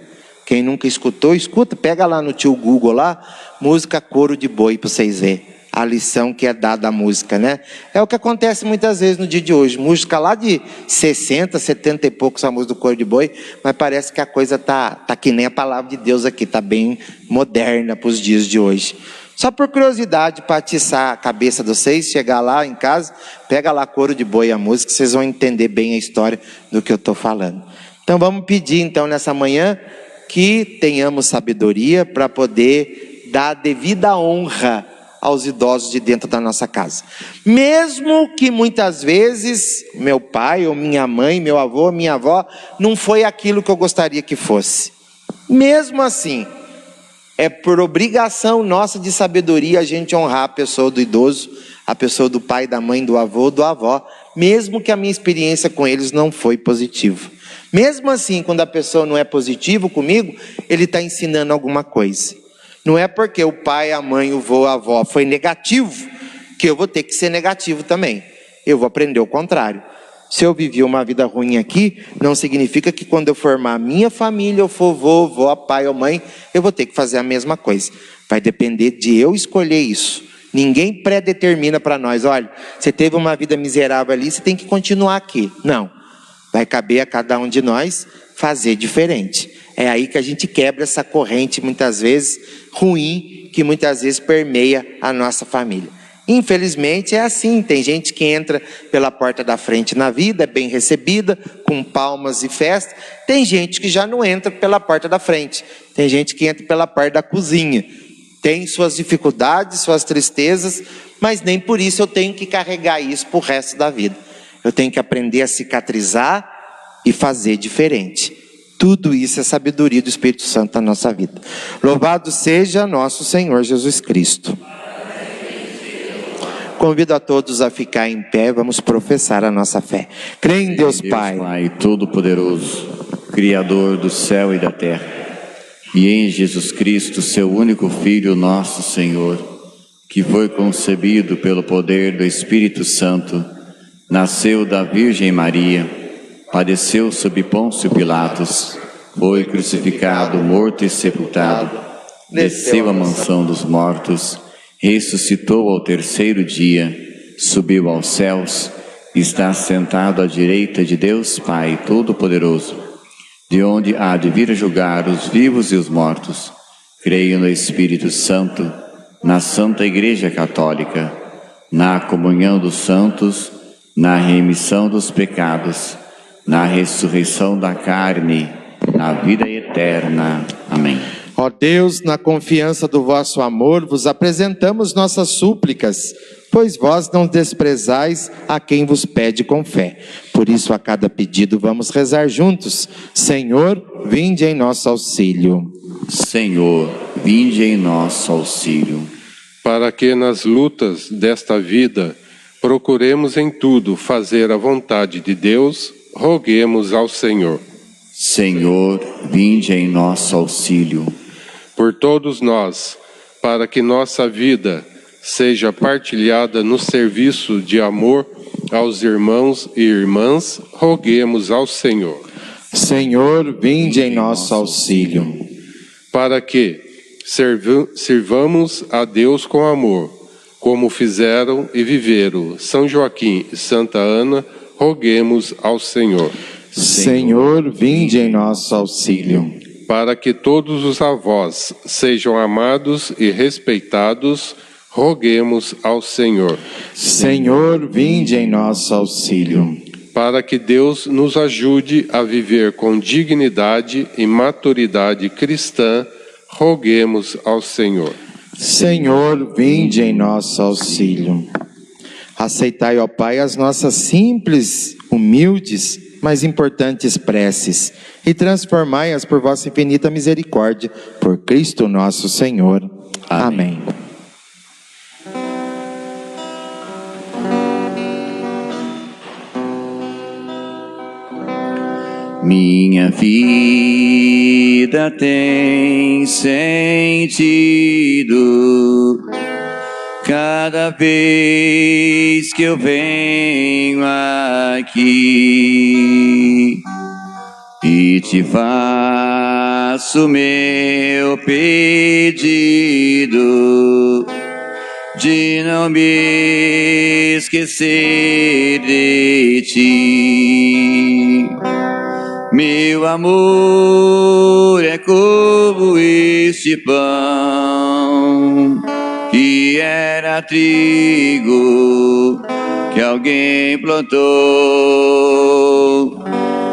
Quem nunca escutou, escuta, pega lá no tio Google lá, música couro de boi para vocês verem a lição que é dada à música, né? É o que acontece muitas vezes no dia de hoje, música lá de 60, 70 e poucos, a música do couro de boi, mas parece que a coisa tá que nem a palavra de Deus aqui, tá bem moderna para os dias de hoje. Só por curiosidade, para atiçar a cabeça de vocês, chegar lá em casa, pega lá couro de boi a música, vocês vão entender bem a história do que eu estou falando. Então vamos pedir então nessa manhã que tenhamos sabedoria para poder dar a devida honra aos idosos de dentro da nossa casa. Mesmo que muitas vezes meu pai ou minha mãe, meu avô, minha avó, não foi aquilo que eu gostaria que fosse. Mesmo assim, é por obrigação nossa de sabedoria a gente honrar a pessoa do idoso, a pessoa do pai, da mãe, do avô, do avó, mesmo que a minha experiência com eles não foi positiva. Mesmo assim, quando a pessoa não é positiva comigo, ele está ensinando alguma coisa. Não é porque o pai, a mãe, o avô, a avó foi negativo, que eu vou ter que ser negativo também. Eu vou aprender o contrário. Se eu vivi uma vida ruim aqui, não significa que quando eu formar a minha família, eu for avô, avó, pai ou mãe, eu vou ter que fazer a mesma coisa. Vai depender de eu escolher isso. Ninguém predetermina para nós, olha, você teve uma vida miserável ali, você tem que continuar aqui. Não. Vai caber a cada um de nós fazer diferente. É aí que a gente quebra essa corrente, muitas vezes, ruim, que muitas vezes permeia a nossa família. Infelizmente é assim, tem gente que entra pela porta da frente na vida, é bem recebida, com palmas e festa. Tem gente que já não entra pela porta da frente, tem gente que entra pela porta da cozinha. Tem suas dificuldades, suas tristezas, mas nem por isso eu tenho que carregar isso para o resto da vida. Eu tenho que aprender a cicatrizar e fazer diferente. Tudo isso é sabedoria do Espírito Santo na nossa vida. Louvado seja nosso Senhor Jesus Cristo. Convido a todos a ficar em pé, vamos professar a nossa fé. Creio em Deus Pai. Pai Todo-Poderoso, Criador do céu e da terra, e em Jesus Cristo, seu único Filho, nosso Senhor, que foi concebido pelo poder do Espírito Santo, nasceu da Virgem Maria, padeceu sob Pôncio Pilatos, foi crucificado, morto e sepultado, desceu à mansão dos mortos, ressuscitou ao terceiro dia, subiu aos céus, está sentado à direita de Deus Pai Todo-Poderoso, de onde há de vir a julgar os vivos e os mortos. Creio no Espírito Santo, na Santa Igreja Católica, na comunhão dos santos, na remissão dos pecados, na ressurreição da carne, na vida eterna. Amém. Ó Deus, na confiança do vosso amor, vos apresentamos nossas súplicas, pois vós não desprezais a quem vos pede com fé. Por isso, a cada pedido, vamos rezar juntos. Senhor, vinde em nosso auxílio. Senhor, vinde em nosso auxílio. Para que nas lutas desta vida procuremos em tudo fazer a vontade de Deus, roguemos ao Senhor. Senhor, vinde em nosso auxílio. Por todos nós, para que nossa vida seja partilhada no serviço de amor aos irmãos e irmãs, roguemos ao Senhor. Senhor, vinde em nosso auxílio. Para que sirvamos a Deus com amor, como fizeram e viveram São Joaquim e Santa Ana, roguemos ao Senhor. Senhor, vinde em nosso auxílio. Para que todos os avós sejam amados e respeitados, roguemos ao Senhor. Senhor, vinde em nosso auxílio. Para que Deus nos ajude a viver com dignidade e maturidade cristã, roguemos ao Senhor. Senhor, vinde em nosso auxílio. Aceitai, ó Pai, as nossas simples, humildes, mas importantes preces, e transformai-as por vossa infinita misericórdia, por Cristo nosso Senhor. Amém. Minha vida tem sentido cada vez que eu venho aqui e te faço meu pedido de não me esquecer de ti. Meu amor é como este pão que era trigo que alguém plantou,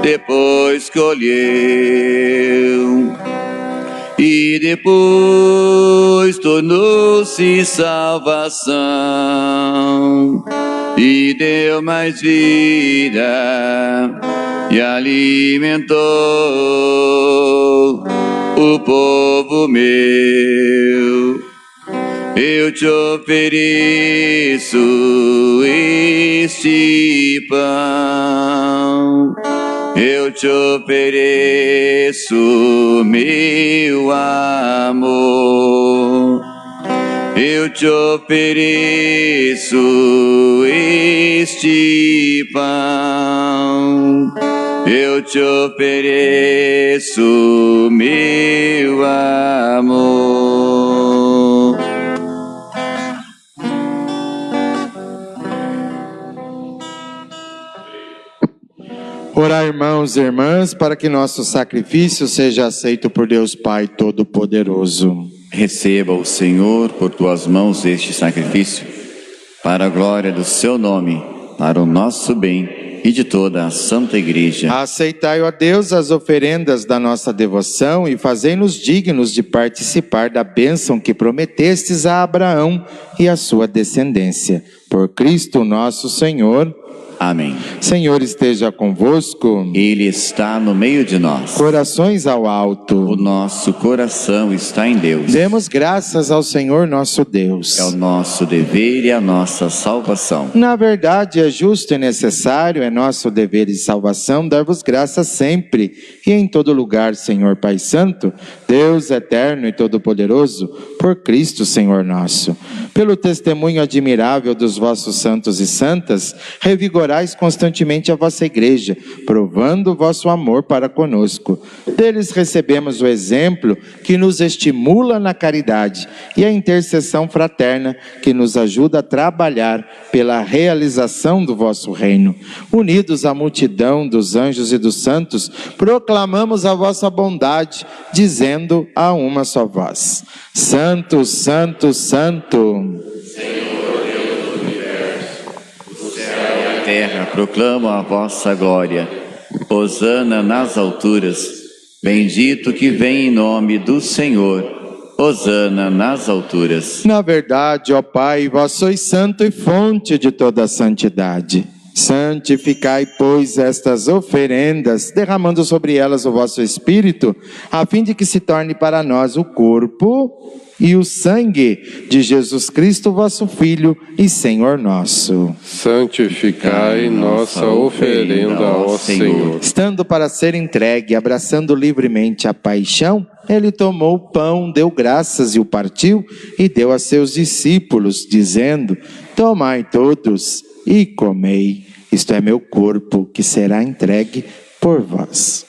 depois colheu e depois tornou-se salvação e deu mais vida e alimentou o povo meu. Eu te ofereço este pão, eu te ofereço meu amor, eu te ofereço este pão, eu te ofereço meu amor. Orar, irmãos e irmãs, para que nosso sacrifício seja aceito por Deus Pai Todo-Poderoso. Receba o Senhor por tuas mãos este sacrifício, para a glória do seu nome, para o nosso bem e de toda a Santa Igreja. Aceitai, ó Deus, as oferendas da nossa devoção e fazei-nos dignos de participar da bênção que prometestes a Abraão e a sua descendência. Por Cristo nosso Senhor. Amém. Senhor esteja convosco. Ele está no meio de nós. Corações ao alto. O nosso coração está em Deus. Demos graças ao Senhor nosso Deus. É o nosso dever e a nossa salvação. Na verdade, é justo e necessário, é nosso dever e salvação dar-vos graças sempre e em todo lugar, Senhor Pai Santo, Deus eterno e todo-poderoso, por Cristo, Senhor nosso. Pelo testemunho admirável dos vossos santos e santas, revigorai constantemente a vossa igreja, provando o vosso amor para conosco. Deles recebemos o exemplo que nos estimula na caridade e a intercessão fraterna que nos ajuda a trabalhar pela realização do vosso reino. Unidos à multidão dos anjos e dos santos, proclamamos a vossa bondade, dizendo a uma só voz: Santo, Santo, Santo. Terra proclama a vossa glória. Hosana nas alturas. Bendito que vem em nome do Senhor. Hosana nas alturas. Na verdade, ó Pai, vós sois santo e fonte de toda a santidade. Santificai, pois, estas oferendas, derramando sobre elas o vosso Espírito, a fim de que se torne para nós o corpo e o sangue de Jesus Cristo, vosso Filho e Senhor nosso. Santificai nossa oferenda, ó Senhor. Estando para ser entregue, abraçando livremente a paixão, ele tomou o pão, deu graças e o partiu, e deu a seus discípulos, dizendo: tomai todos e comei, isto é meu corpo, que será entregue por vós.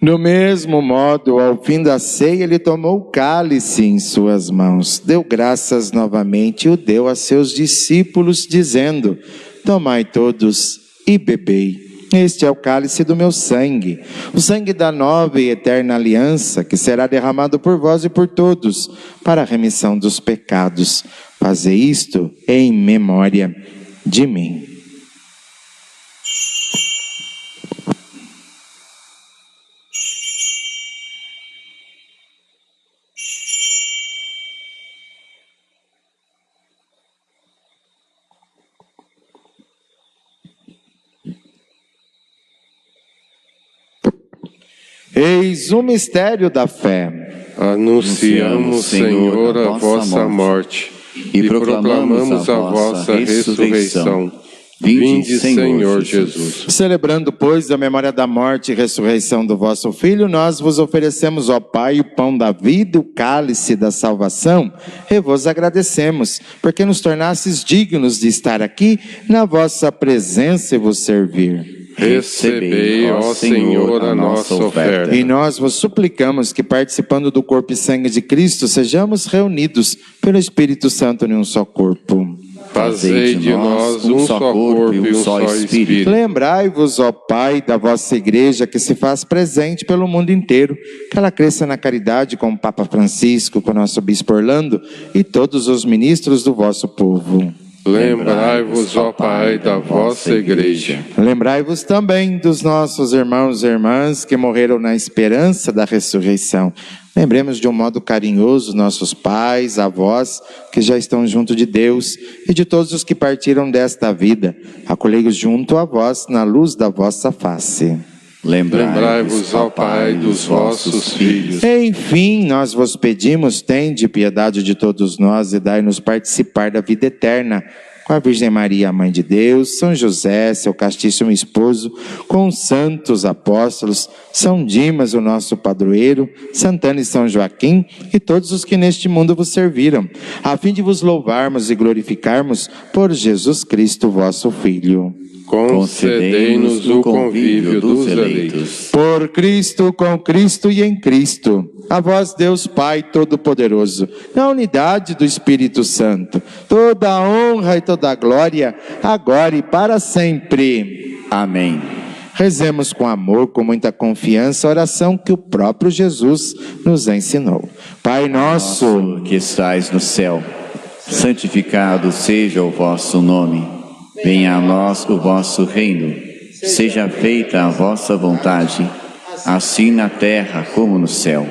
Do mesmo modo, ao fim da ceia, ele tomou o cálice em suas mãos, deu graças novamente e o deu a seus discípulos, dizendo: tomai todos e bebei. Este é o cálice do meu sangue, o sangue da nova e eterna aliança, que será derramado por vós e por todos, para a remissão dos pecados. Fazei isto em memória de mim. Eis o mistério da fé. Anunciamos, Senhor, a vossa morte e proclamamos a vossa ressurreição. Vinde, Senhor Jesus. Celebrando, pois, a memória da morte e ressurreição do vosso Filho, nós vos oferecemos, ó Pai, o pão da vida e o cálice da salvação, e vos agradecemos, porque nos tornastes dignos de estar aqui na vossa presença e vos servir. Recebei, ó Senhor, a nossa oferta. E nós vos suplicamos que, participando do corpo e sangue de Cristo, sejamos reunidos pelo Espírito Santo em um só corpo. Fazei de nós um só corpo e um só Espírito. Lembrai-vos, ó Pai, da vossa Igreja, que se faz presente pelo mundo inteiro, que ela cresça na caridade com o Papa Francisco, com o nosso Bispo Orlando e todos os ministros do vosso povo. Lembrai-vos, ó Pai, da vossa Igreja. Lembrai-vos também dos nossos irmãos e irmãs que morreram na esperança da ressurreição. Lembremos de um modo carinhoso nossos pais, avós, que já estão junto de Deus, e de todos os que partiram desta vida. Acolhei-os junto a vós, na luz da vossa face. Lembrai-vos, ó Pai, dos vossos filhos. Enfim, nós vos pedimos, tende piedade de todos nós e dai-nos participar da vida eterna, com a Virgem Maria, a Mãe de Deus, São José, seu castíssimo esposo, com os santos apóstolos, São Dimas, o nosso padroeiro, Santana e São Joaquim, e todos os que neste mundo vos serviram, a fim de vos louvarmos e glorificarmos por Jesus Cristo, vosso Filho. Concedei-nos o convívio dos eleitos. Por Cristo, com Cristo e em Cristo, a vós Deus Pai Todo-Poderoso, na unidade do Espírito Santo, toda a honra e toda a glória, agora e para sempre. Amém. Rezemos com amor, com muita confiança, a oração que o próprio Jesus nos ensinou. Pai nosso, que estais no céu, santificado seja o vosso nome. Venha a nós o vosso reino, seja feita a vossa vontade, assim na terra como no céu.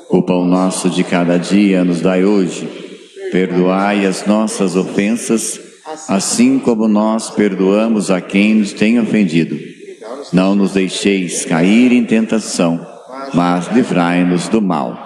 O pão nosso de cada dia nos dai hoje, perdoai as nossas ofensas, assim como nós perdoamos a quem nos tem ofendido. Não nos deixeis cair em tentação, mas livrai-nos do mal.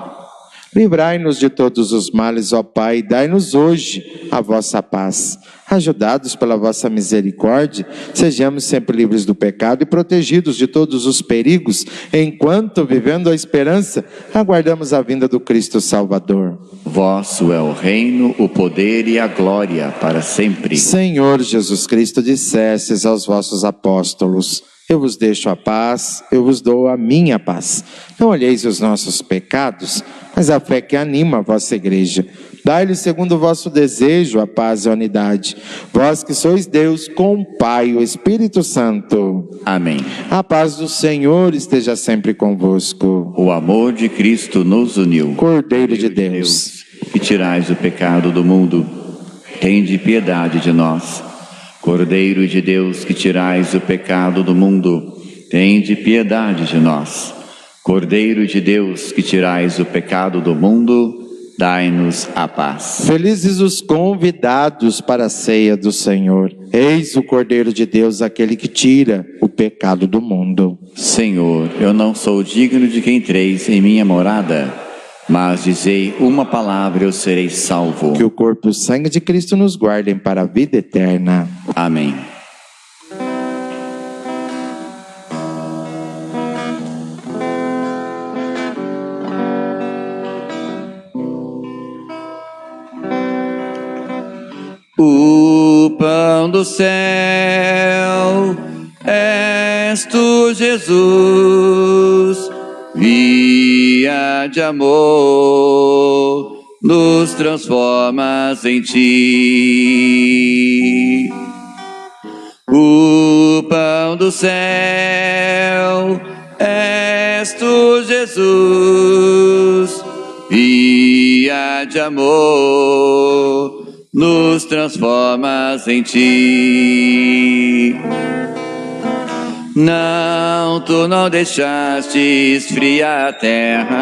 Livrai-nos de todos os males, ó Pai, e dai-nos hoje a vossa paz. Ajudados pela vossa misericórdia, sejamos sempre livres do pecado e protegidos de todos os perigos, enquanto, vivendo a esperança, aguardamos a vinda do Cristo Salvador. Vosso é o reino, o poder e a glória para sempre. Senhor Jesus Cristo, dissestes aos vossos apóstolos: eu vos deixo a paz, eu vos dou a minha paz. Não olheis os nossos pecados, mas a fé que anima a vossa Igreja. Dai-lhe segundo o vosso desejo a paz e a unidade. Vós que sois Deus com o Pai e o Espírito Santo. Amém. A paz do Senhor esteja sempre convosco. O amor de Cristo nos uniu. Cordeiro de Deus, que tirais o pecado do mundo, tende piedade de nós. Cordeiro de Deus, que tirais o pecado do mundo, tende piedade de nós. Cordeiro de Deus, que tirais o pecado do mundo, dai-nos a paz. Felizes os convidados para a ceia do Senhor. Eis o Cordeiro de Deus, aquele que tira o pecado do mundo. Senhor, eu não sou digno de que entreis em minha morada, mas dizei uma palavra e eu serei salvo. Que o corpo e o sangue de Cristo nos guardem para a vida eterna. Amém. O pão do céu és tu, Jesus, via de amor, nos transformas em ti. O pão do céu és tu, Jesus, via de amor, nos transformas em ti. Não, tu não deixaste esfriar a terra,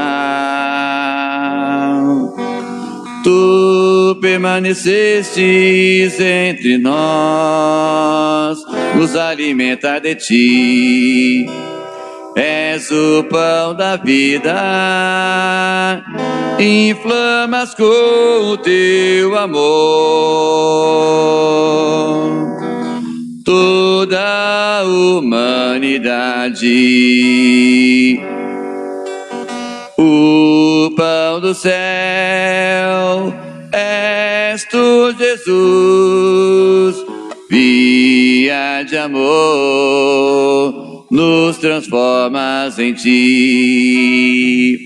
tu permanecestes entre nós, nos alimenta de ti. És o pão da vida, inflamas com o teu amor toda a humanidade. O pão do céu és tu, Jesus, via de amor, nos transformas em ti.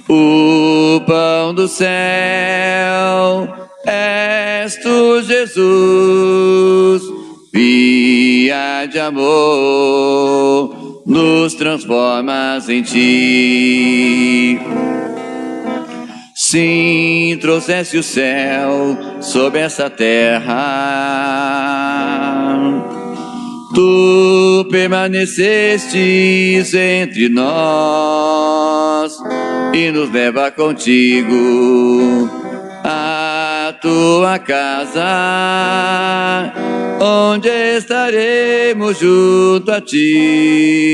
O pão do céu és tu, Jesus, via de amor, nos transformas em ti. Sim, trouxeste o céu sobre essa terra, tu permanecestes entre nós e nos leva contigo à tua casa, onde estaremos junto a ti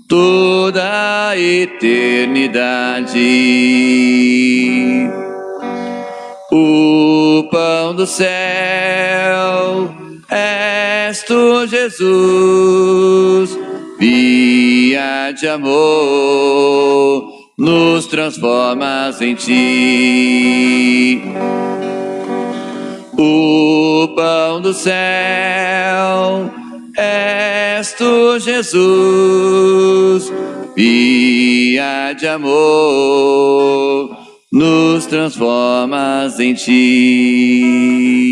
toda a eternidade. O pão do céu és tu, Jesus, via de amor, nos transformas em ti. O pão do céu és tu, Jesus, via de amor, nos transformas em ti.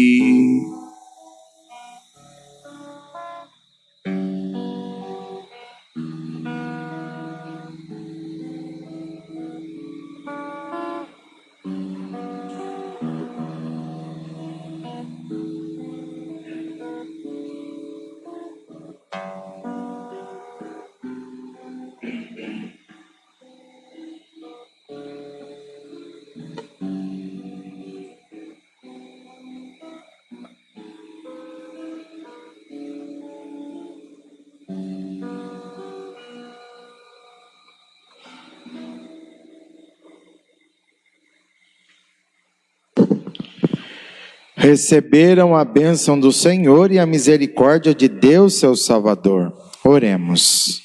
Receberam a bênção do Senhor e a misericórdia de Deus, seu Salvador. Oremos.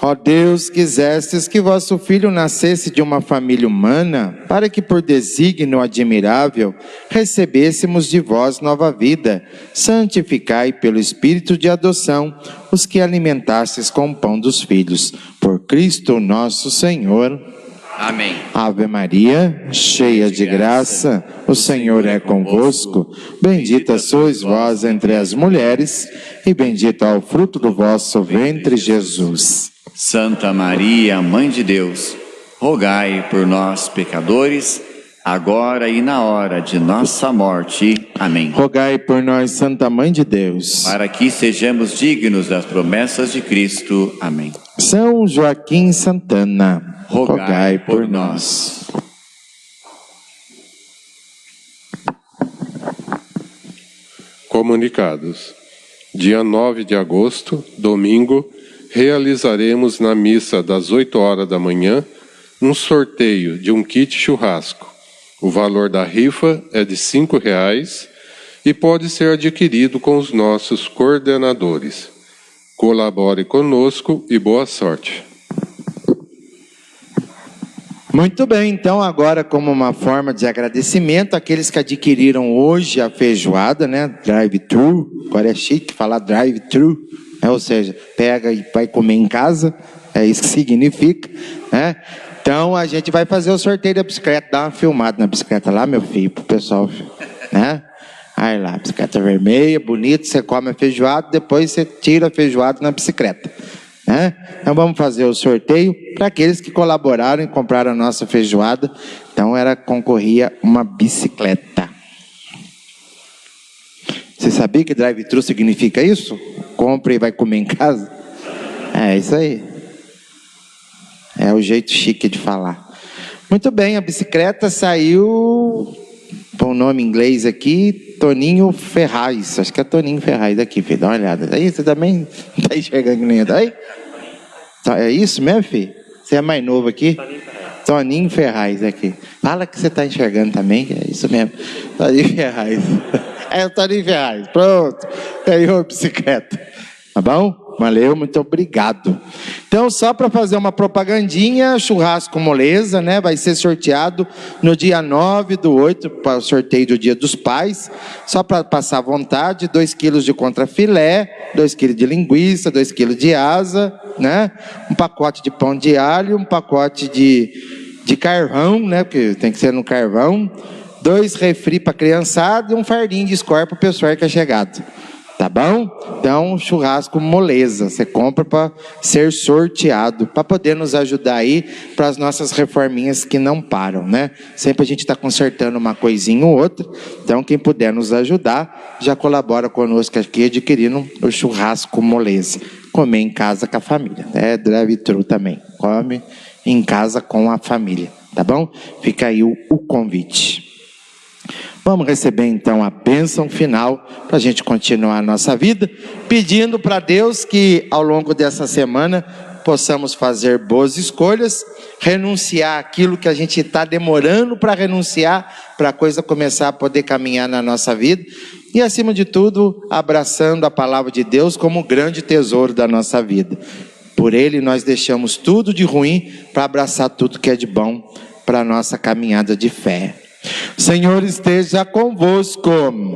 Ó Deus, quisestes que vosso Filho nascesse de uma família humana, para que por desígnio admirável recebêssemos de vós nova vida. Santificai pelo Espírito de adoção os que alimentastes com o pão dos filhos. Por Cristo nosso Senhor. Amém. Ave Maria, cheia de graça, o Senhor é convosco. Bendita sois vós entre as mulheres, e bendito é o fruto do vosso ventre, Jesus. Santa Maria, Mãe de Deus, rogai por nós, pecadores, agora e na hora de nossa morte. Amém. Rogai por nós, Santa Mãe de Deus, Para que sejamos dignos das promessas de Cristo. Amém. São Joaquim Santana, Rogai por nós. Comunicados. Dia 9 de agosto, domingo, realizaremos na missa das 8 horas da manhã um sorteio de um kit churrasco. O valor da rifa é de R$ 5,00 e pode ser adquirido com os nossos coordenadores. Colabore conosco e boa sorte. Muito bem, então agora como uma forma de agradecimento, aqueles que adquiriram hoje a feijoada, né, drive-thru, agora é chique falar drive-thru, né? Ou seja, pega e vai comer em casa, é isso que significa, né? Então a gente vai fazer o sorteio da bicicleta, dá uma filmada na bicicleta lá, meu filho, pro pessoal, né? Aí lá, bicicleta vermelha, bonita, você come a feijoada, depois você tira a feijoada na bicicleta. Então vamos fazer o sorteio para aqueles que colaboraram e compraram a nossa feijoada. Então concorria uma bicicleta. Você sabia que drive-thru significa isso? Compra e vai comer em casa? É isso aí. É o jeito chique de falar. Muito bem, a bicicleta saiu, com o nome em inglês aqui, Toninho Ferraz. Acho que é Toninho Ferraz aqui, filho. Dá uma olhada. Aí você também não está enxergando que nem aí? É isso mesmo, filho? Você é mais novo aqui? Toninho Ferraz aqui. Fala que você está enxergando também, é isso mesmo. Toninho Ferraz. É o Toninho Ferraz. Pronto. Ganhou a bicicleta. Tá bom? Valeu, muito obrigado. Então, só para fazer uma propagandinha, churrasco moleza, né? Vai ser sorteado no dia 9/8, para o sorteio do Dia dos Pais. Só para passar à vontade, 2 quilos de contrafilé, 2 quilos de linguiça, 2 quilos de asa, né? Um pacote de pão de alho, um pacote de carvão, né? Porque tem que ser no carvão. 2 refri para criançada e um fardinho de Skol para o pessoal que é chegado. Tá bom? Então, churrasco moleza, você compra para ser sorteado, para poder nos ajudar aí para as nossas reforminhas que não param, né? Sempre a gente está consertando uma coisinha ou outra, então quem puder nos ajudar, já colabora conosco aqui adquirindo o churrasco moleza. Comer em casa com a família, né? Drive-thru também, come em casa com a família, tá bom? Fica aí o convite. Vamos receber então a bênção final para a gente continuar a nossa vida, pedindo para Deus que ao longo dessa semana possamos fazer boas escolhas, renunciar aquilo que a gente está demorando para renunciar, para a coisa começar a poder caminhar na nossa vida e acima de tudo abraçando a palavra de Deus como o grande tesouro da nossa vida. Por Ele nós deixamos tudo de ruim para abraçar tudo que é de bom para a nossa caminhada de fé. Senhor esteja convosco.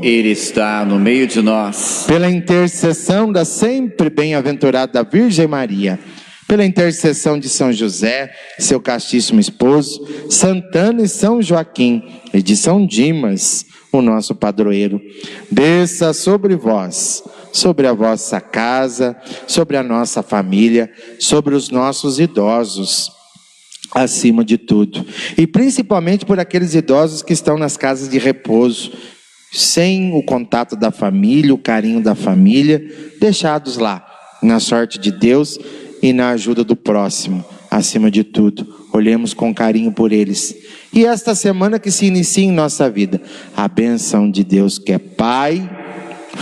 Ele está no meio de nós. Pela intercessão da sempre bem-aventurada Virgem Maria, pela intercessão de São José, seu castíssimo esposo, Santana e São Joaquim, e de São Dimas, o nosso padroeiro, desça sobre vós, sobre a vossa casa, sobre a nossa família, sobre os nossos idosos, acima de tudo, e principalmente por aqueles idosos que estão nas casas de repouso, sem o contato da família, o carinho da família, deixados lá, na sorte de Deus e na ajuda do próximo, acima de tudo, olhemos com carinho por eles. E esta semana que se inicia em nossa vida, a bênção de Deus que é Pai,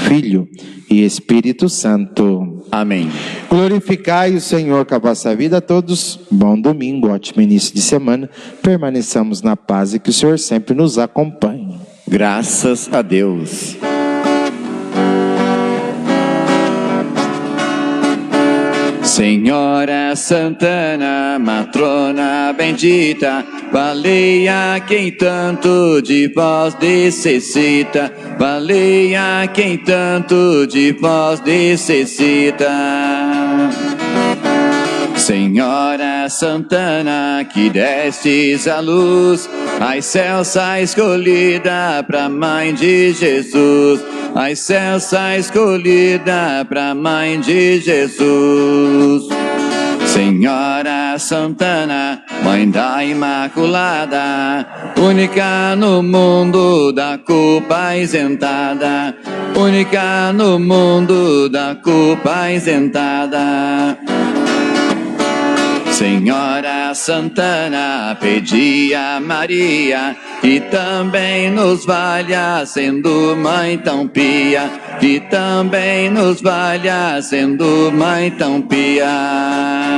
Filho e Espírito Santo. Amém. Glorificai o Senhor com a vossa vida a todos. Bom domingo, ótimo início de semana. Permaneçamos na paz e que o Senhor sempre nos acompanhe. Graças a Deus. Senhora Santana, matrona bendita, valei a quem tanto de vós necessita, valei a quem tanto de vós necessita. Senhora Santana, que destes a luz, a excelsa escolhida pra Mãe de Jesus, a excelsa escolhida pra Mãe de Jesus. Senhora Santana, Mãe da Imaculada, única no mundo da culpa isentada, única no mundo da culpa isentada. Senhora Santana, pedi a Maria, que também nos valha, sendo mãe tão pia, que também nos valha, sendo mãe tão pia.